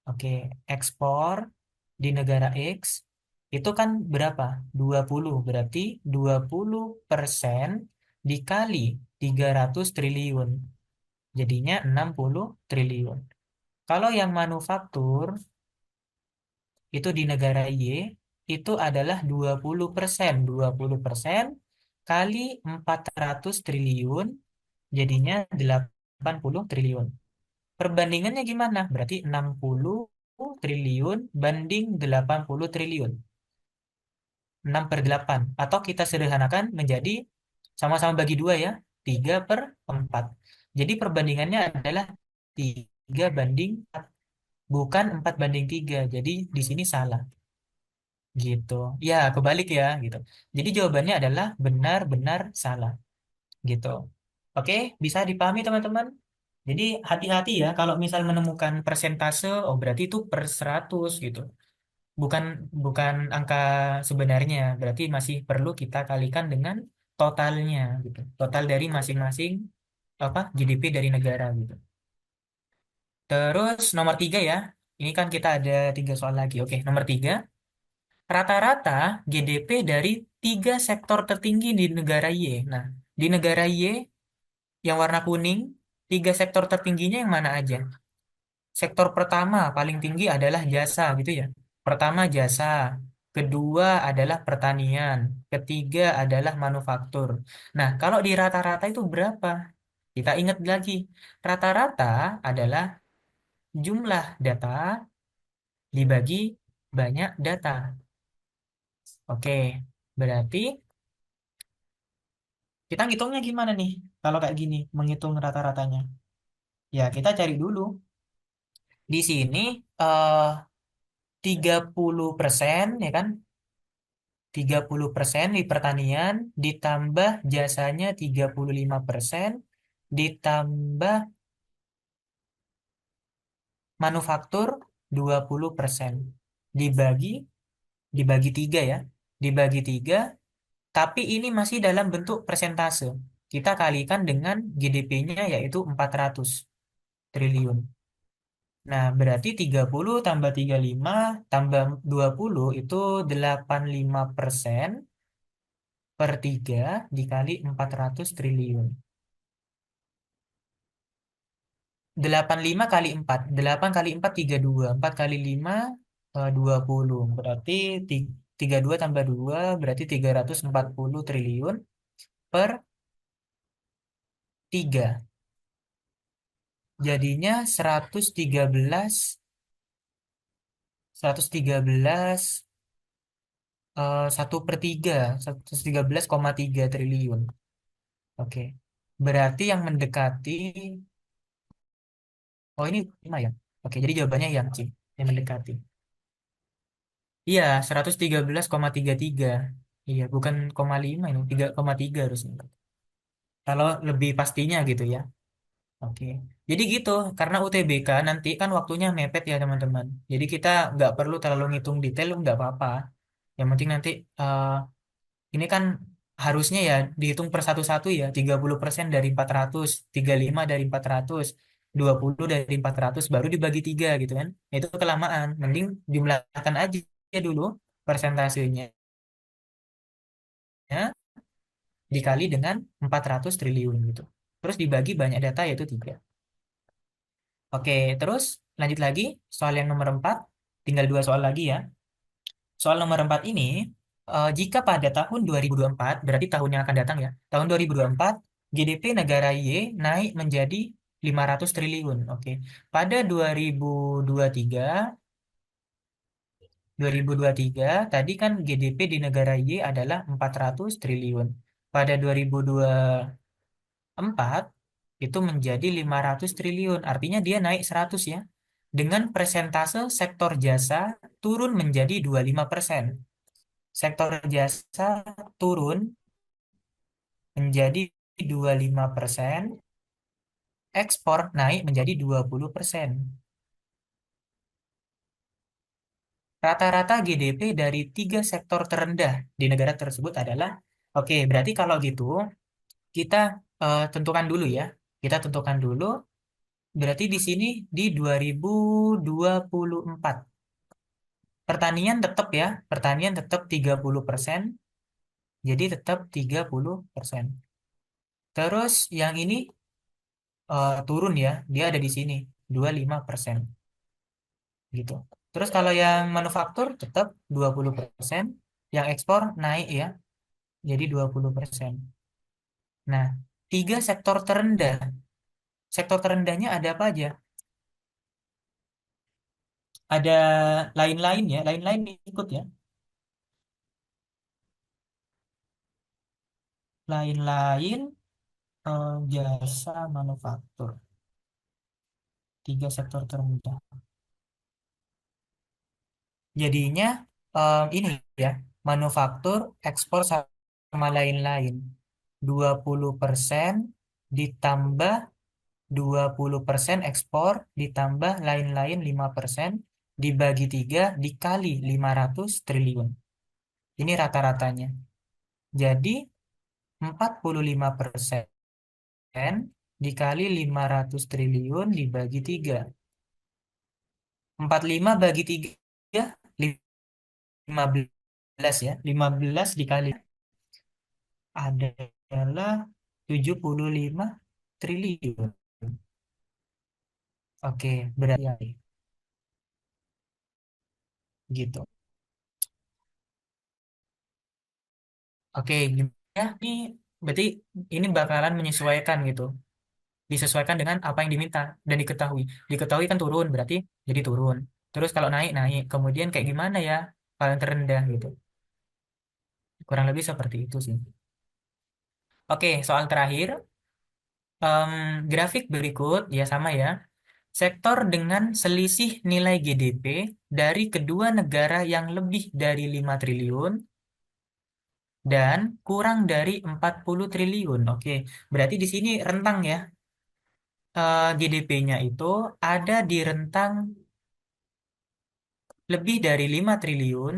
Oke, ekspor di negara X itu kan berapa? 20. Berarti 20% dikali 300 triliun. Jadinya 60 triliun. Kalau yang manufaktur itu di negara Y itu adalah 20%. 20% kali 400 triliun jadinya 80 triliun. Perbandingannya gimana? Berarti 60 triliun banding 80 triliun. 6/8. Atau kita sederhanakan menjadi sama-sama bagi dua ya. 3/4. Jadi perbandingannya adalah 3/4. Bukan 4/3. Jadi di sini salah. Gitu. Ya, kebalik ya. Gitu. Jadi jawabannya adalah benar-benar salah. Gitu. Oke, bisa dipahami teman-teman? Jadi hati-hati ya kalau misal menemukan persentase, oh berarti itu per 100 gitu. Bukan bukan angka sebenarnya, berarti masih perlu kita kalikan dengan totalnya gitu. Total dari masing-masing apa GDP dari negara gitu. Terus nomor 3 ya. Ini kan kita ada 3 soal lagi. Oke, nomor 3. Rata-rata GDP dari 3 sektor tertinggi di negara Y. Nah, di negara Y yang warna kuning, 3 sektor tertingginya yang mana aja? Sektor pertama paling tinggi adalah jasa gitu ya. Pertama jasa, kedua adalah pertanian, ketiga adalah manufaktur. Nah, kalau di rata-rata itu berapa? Kita ingat lagi, rata-rata adalah jumlah data dibagi banyak data. Oke, berarti kita ngitungnya gimana nih? Kalau kayak gini, menghitung rata-ratanya. Ya, kita cari dulu. Di sini 30% ya kan? 30% di pertanian ditambah jasanya 35% ditambah manufaktur 20% dibagi dibagi 3 ya. Dibagi 3 tapi ini masih dalam bentuk persentase. Kita kalikan dengan GDP-nya yaitu 400 triliun. Nah, berarti 30 tambah 35 tambah 20 itu 85% per 3 dikali 400 triliun. 85 kali 4. 8 kali 4, 32. 4 kali 5, 20. Berarti 32 tambah 2, berarti 340 triliun per 3. Jadinya 113, 1/3. 113,3 triliun. Oke. Berarti yang mendekati, oh ini lumayan. Oke, jadi jawabannya yang C, yang mendekati. Iya, 113,33. Iya, bukan 0,5 ini, 3,3 harusnya. Kalau lebih pastinya gitu ya. Oke. Jadi gitu, karena UTBK nanti kan waktunya mepet ya teman-teman. Jadi kita nggak perlu terlalu ngitung detail, nggak apa-apa. Yang penting nanti ini kan harusnya ya dihitung per satu-satu ya. 30% dari 400, 35 dari 400, 20 dari 400, baru dibagi 3 gitu kan. Itu kelamaan. Mending jumlahkan aja dulu persentasenya dikali dengan 400 triliun gitu. Terus dibagi banyak data yaitu 3. Oke, terus lanjut lagi soal yang nomor 4. Tinggal 2 soal lagi ya. Soal nomor 4 ini, jika pada tahun 2024, berarti tahun yang akan datang ya, tahun 2024, GDP negara Y naik menjadi 500 triliun. Oke. Pada 2023, 2023 tadi kan GDP di negara Y adalah 400 triliun. Pada 2024 itu menjadi 500 triliun. Artinya dia naik 100 ya. Dengan persentase sektor jasa turun menjadi 25%. Sektor jasa turun menjadi 25%, ekspor naik menjadi 20%. Rata-rata GDP dari 3 sektor terendah di negara tersebut adalah Oke, berarti kalau gitu kita tentukan dulu ya. Kita tentukan dulu. Berarti di sini di 2024. Pertanian tetap ya. Pertanian tetap 30%. Jadi tetap 30%. Terus yang ini turun ya. Dia ada di sini 25% gitu. Terus kalau yang manufaktur tetap 20%. Yang ekspor naik ya. Jadi 20%. Nah, tiga sektor terendah. Sektor terendahnya ada apa aja? Ada lain-lain ya, lain-lain ikut ya. Lain-lain jasa manufaktur. Tiga sektor terendah. Jadinya ini ya, manufaktur, ekspor sama lain-lain. 20% ditambah 20% ekspor ditambah lain-lain 5% dibagi 3 dikali 500 triliun. Ini rata-ratanya. Jadi 45% dikali 500 triliun dibagi 3. 45 bagi 3, 15 ya. 15 dikali adalah 75 triliun. Oke, berarti gitu. Oke, ya, ini berarti ini bakalan menyesuaikan gitu. Disesuaikan dengan apa yang diminta dan diketahui. Diketahui kan turun, berarti jadi turun. Terus kalau naik, naik. Kemudian kayak gimana ya? Paling terendah gitu. Kurang lebih seperti itu sih. Oke, soal terakhir. Em, grafik berikut, ya sama ya. Sektor dengan selisih nilai GDP dari kedua negara yang lebih dari 5 triliun dan kurang dari 40 triliun. Oke, berarti di sini rentang ya. GDP-nya itu ada di rentang lebih dari 5 triliun.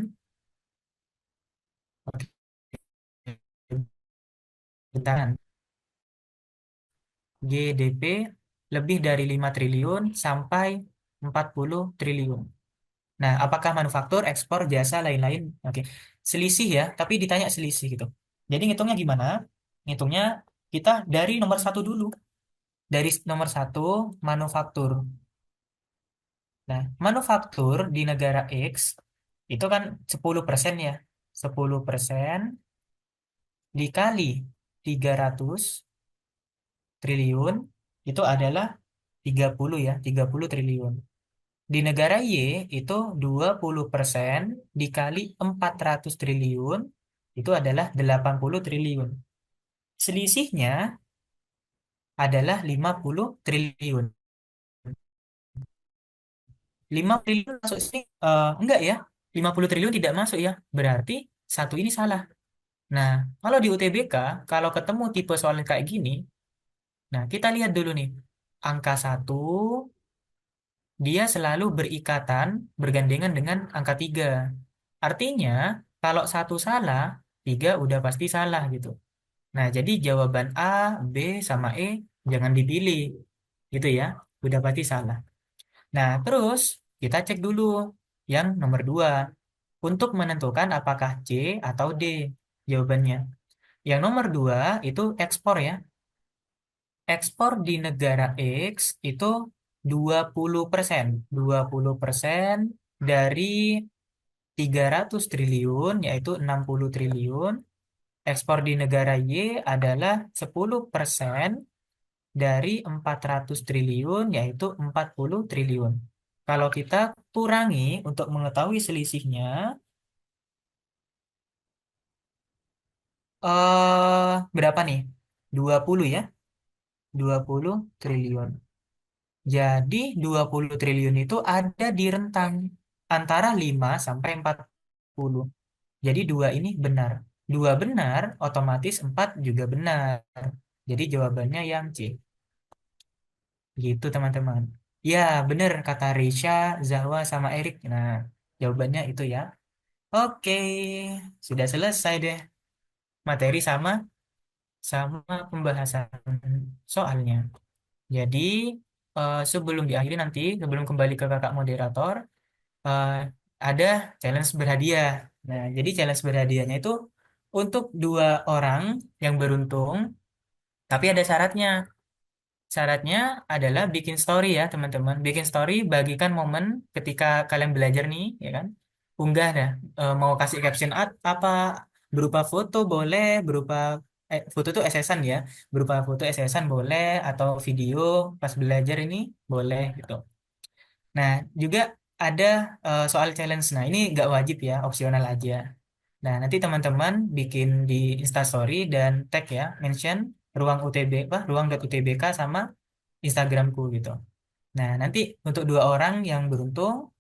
Oke, bentar. GDP lebih dari 5 triliun sampai 40 triliun. Nah, apakah manufaktur, ekspor, jasa, lain-lain? Oke, selisih ya, tapi ditanya selisih gitu. Jadi ngitungnya gimana? Ngitungnya kita dari nomor satu dulu. Dari nomor satu, manufaktur. Nah, manufaktur di negara X itu kan 10% ya. 10% dikali 300 triliun itu adalah 30 ya, 30 triliun. Di negara Y itu 20% dikali 400 triliun itu adalah 80 triliun. Selisihnya adalah 50 triliun. 5 triliun masuk sini enggak ya? 50 triliun tidak masuk ya. Berarti satu ini salah. Nah, kalau di UTBK, kalau ketemu tipe soal kayak gini, nah kita lihat dulu nih. Angka satu dia selalu berikatan, bergandengan dengan angka 3. Artinya, kalau satu salah, 3 udah pasti salah gitu. Nah, jadi jawaban A, B, sama E jangan dipilih. Gitu ya, udah pasti salah. Nah, terus kita cek dulu yang nomor 2. Untuk menentukan apakah C atau D jawabannya. Yang nomor 2 itu ekspor ya. Ekspor di negara X itu 20%. 20% dari 300 triliun, yaitu 60 triliun. Ekspor di negara Y adalah 10% dari 400 triliun, yaitu 40 triliun. Kalau kita kurangi untuk mengetahui selisihnya, berapa nih? 20 ya, 20 triliun. Jadi 20 triliun itu ada di rentang antara 5 sampai 40. Jadi dua ini benar. Dua benar, otomatis 4 juga benar. Jadi jawabannya yang C. Gitu teman-teman. Ya, benar kata Risha, Zahwa, sama Erik. Nah, jawabannya itu ya. Oke, sudah selesai deh. materi sama sama pembahasan soalnya. Jadi sebelum diakhiri nanti, sebelum kembali ke kakak moderator, eh, ada challenge berhadiah. Nah, jadi challenge berhadiahnya itu untuk 2 orang yang beruntung, tapi ada syaratnya. Syaratnya adalah bikin story ya, teman-teman. Bikin story, bagikan momen ketika kalian belajar nih, ya kan? Unggah dah. Mau kasih caption apa, berupa foto boleh, berupa foto tuh SS-an ya, berupa foto SS-an boleh, atau video pas belajar ini boleh gitu. Nah, juga ada soal challenge. Nah, ini nggak wajib ya, opsional aja. Nah, nanti teman-teman bikin di Instastory dan tag ya, mention ruang UTB, apa, ruang.utbk sama Instagramku gitu. Nah, nanti untuk 2 orang yang beruntung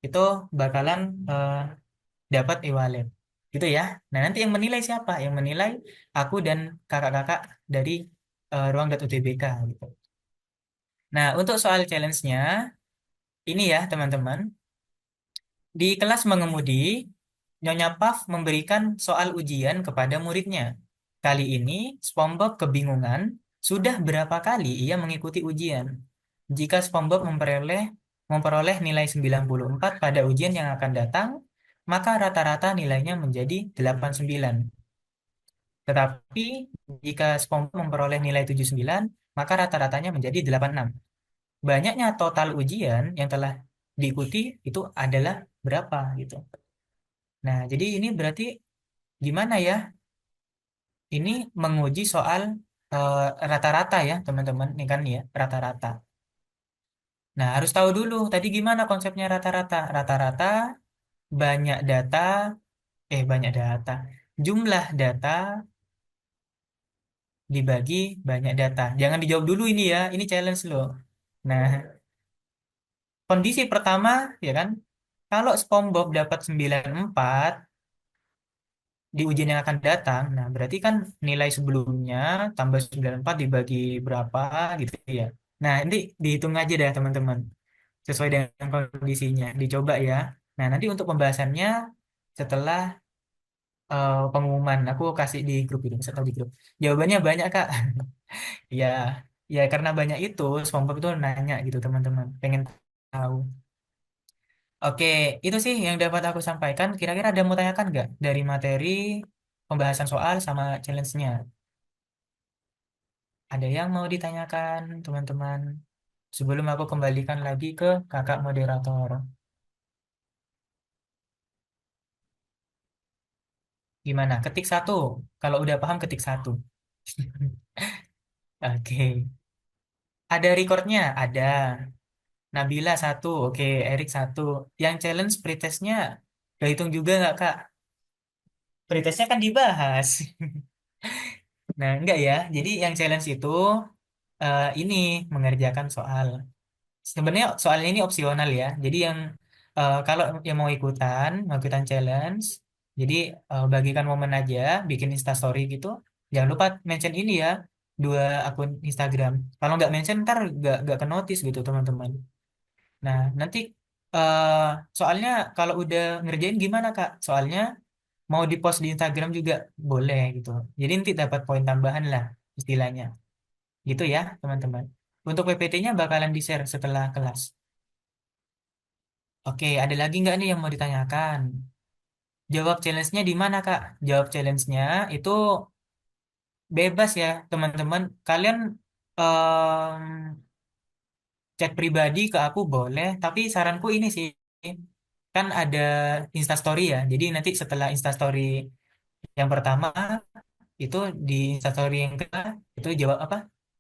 itu bakalan dapat e-wallet. Gitu ya. Nah, nanti yang menilai siapa? Yang menilai aku dan kakak-kakak dari ruang.utbk gitu. Nah, untuk soal challenge-nya ini ya, teman-teman. Di kelas mengemudi, Nyonya Puff memberikan soal ujian kepada muridnya. Kali ini, SpongeBob kebingungan sudah berapa kali ia mengikuti ujian. Jika SpongeBob memperoleh nilai 94 pada ujian yang akan datang, maka rata-rata nilainya menjadi 89. Tetapi jika SpongeBob memperoleh nilai 79, maka rata-ratanya menjadi 86. Banyaknya total ujian yang telah diikuti itu adalah berapa gitu. Nah, jadi ini berarti gimana ya? Ini menguji soal eh, rata-rata ya, teman-teman. Ini kan ya, rata-rata. Nah, harus tahu dulu tadi gimana konsepnya rata-rata. Rata-rata banyak data, banyak data. Jumlah data dibagi banyak data. Jangan dijawab dulu ini ya, ini challenge loh. Nah, kondisi pertama ya kan, kalau SpongeBob dapat 94 di ujian yang akan datang, nah berarti kan nilai sebelumnya tambah 94 dibagi berapa gitu ya. Nah, nanti dihitung aja deh teman-teman, sesuai dengan kondisinya, dicoba ya. Nah, nanti untuk pembahasannya setelah pengumuman, aku kasih di grup itu, atau di grup. Jawabannya banyak, Kak. Ya, ya karena banyak itu, SpongeBob itu nanya gitu teman-teman, pengen tahu. Oke, itu sih yang dapat aku sampaikan. Kira-kira ada mau tanyakan nggak dari materi pembahasan soal sama challenge-nya? Ada yang mau ditanyakan, teman-teman? Sebelum aku kembalikan lagi ke kakak moderator. Gimana? Ketik satu. Kalau udah paham, ketik satu. Oke. Ada recordnya? Ada. Nabila satu. Oke. Erik satu. Yang challenge pretestnya, kehitung juga nggak, Kak? Pretestnya kan dibahas. Nah, enggak ya. Jadi yang challenge itu ini mengerjakan soal. Sebenarnya soalnya ini opsional ya. Jadi yang kalau yang mau ikutan challenge, jadi bagikan momen aja, bikin Instastory gitu. Jangan lupa mention ini ya, 2 akun Instagram. Kalau nggak mention ntar nggak ke notice gitu teman-teman. Nah nanti eh, soalnya kalau udah ngerjain gimana Kak? Soalnya mau dipost di Instagram juga boleh gitu. Jadi nanti dapat poin tambahan lah istilahnya. Gitu ya teman-teman. Untuk PPT-nya bakalan di-share setelah kelas. Oke, ada lagi nggak nih yang mau ditanyakan? Jawab challenge-nya di mana, Kak? Jawab challenge-nya itu bebas ya, teman-teman. Kalian em, chat pribadi ke aku boleh, tapi saranku ini sih, kan ada Instastory ya. Jadi nanti setelah Instastory yang pertama, itu di Instastory yang kedua, itu jawab apa?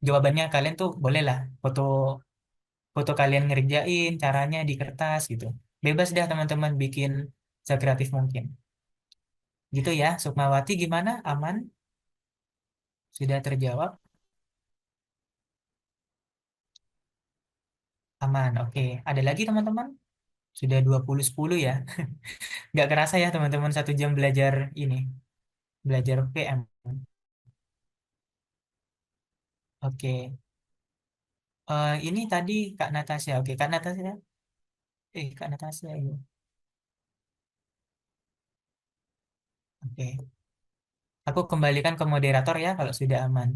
Jawabannya kalian tuh boleh lah, foto foto kalian ngerjain, caranya di kertas gitu. Bebas dah teman-teman bikin sekreatif mungkin. Gitu ya, Sukmawati gimana? Aman? Sudah terjawab? Aman, oke. Ada lagi teman-teman? Sudah 20.10 ya. Nggak kerasa ya teman-teman 1 jam belajar ini. Belajar PM. Oke. Ini tadi Kak Natasha. Oke, Kak Natasha. Kak Natasha. Ini. Oke. Aku kembalikan ke moderator ya kalau sudah aman.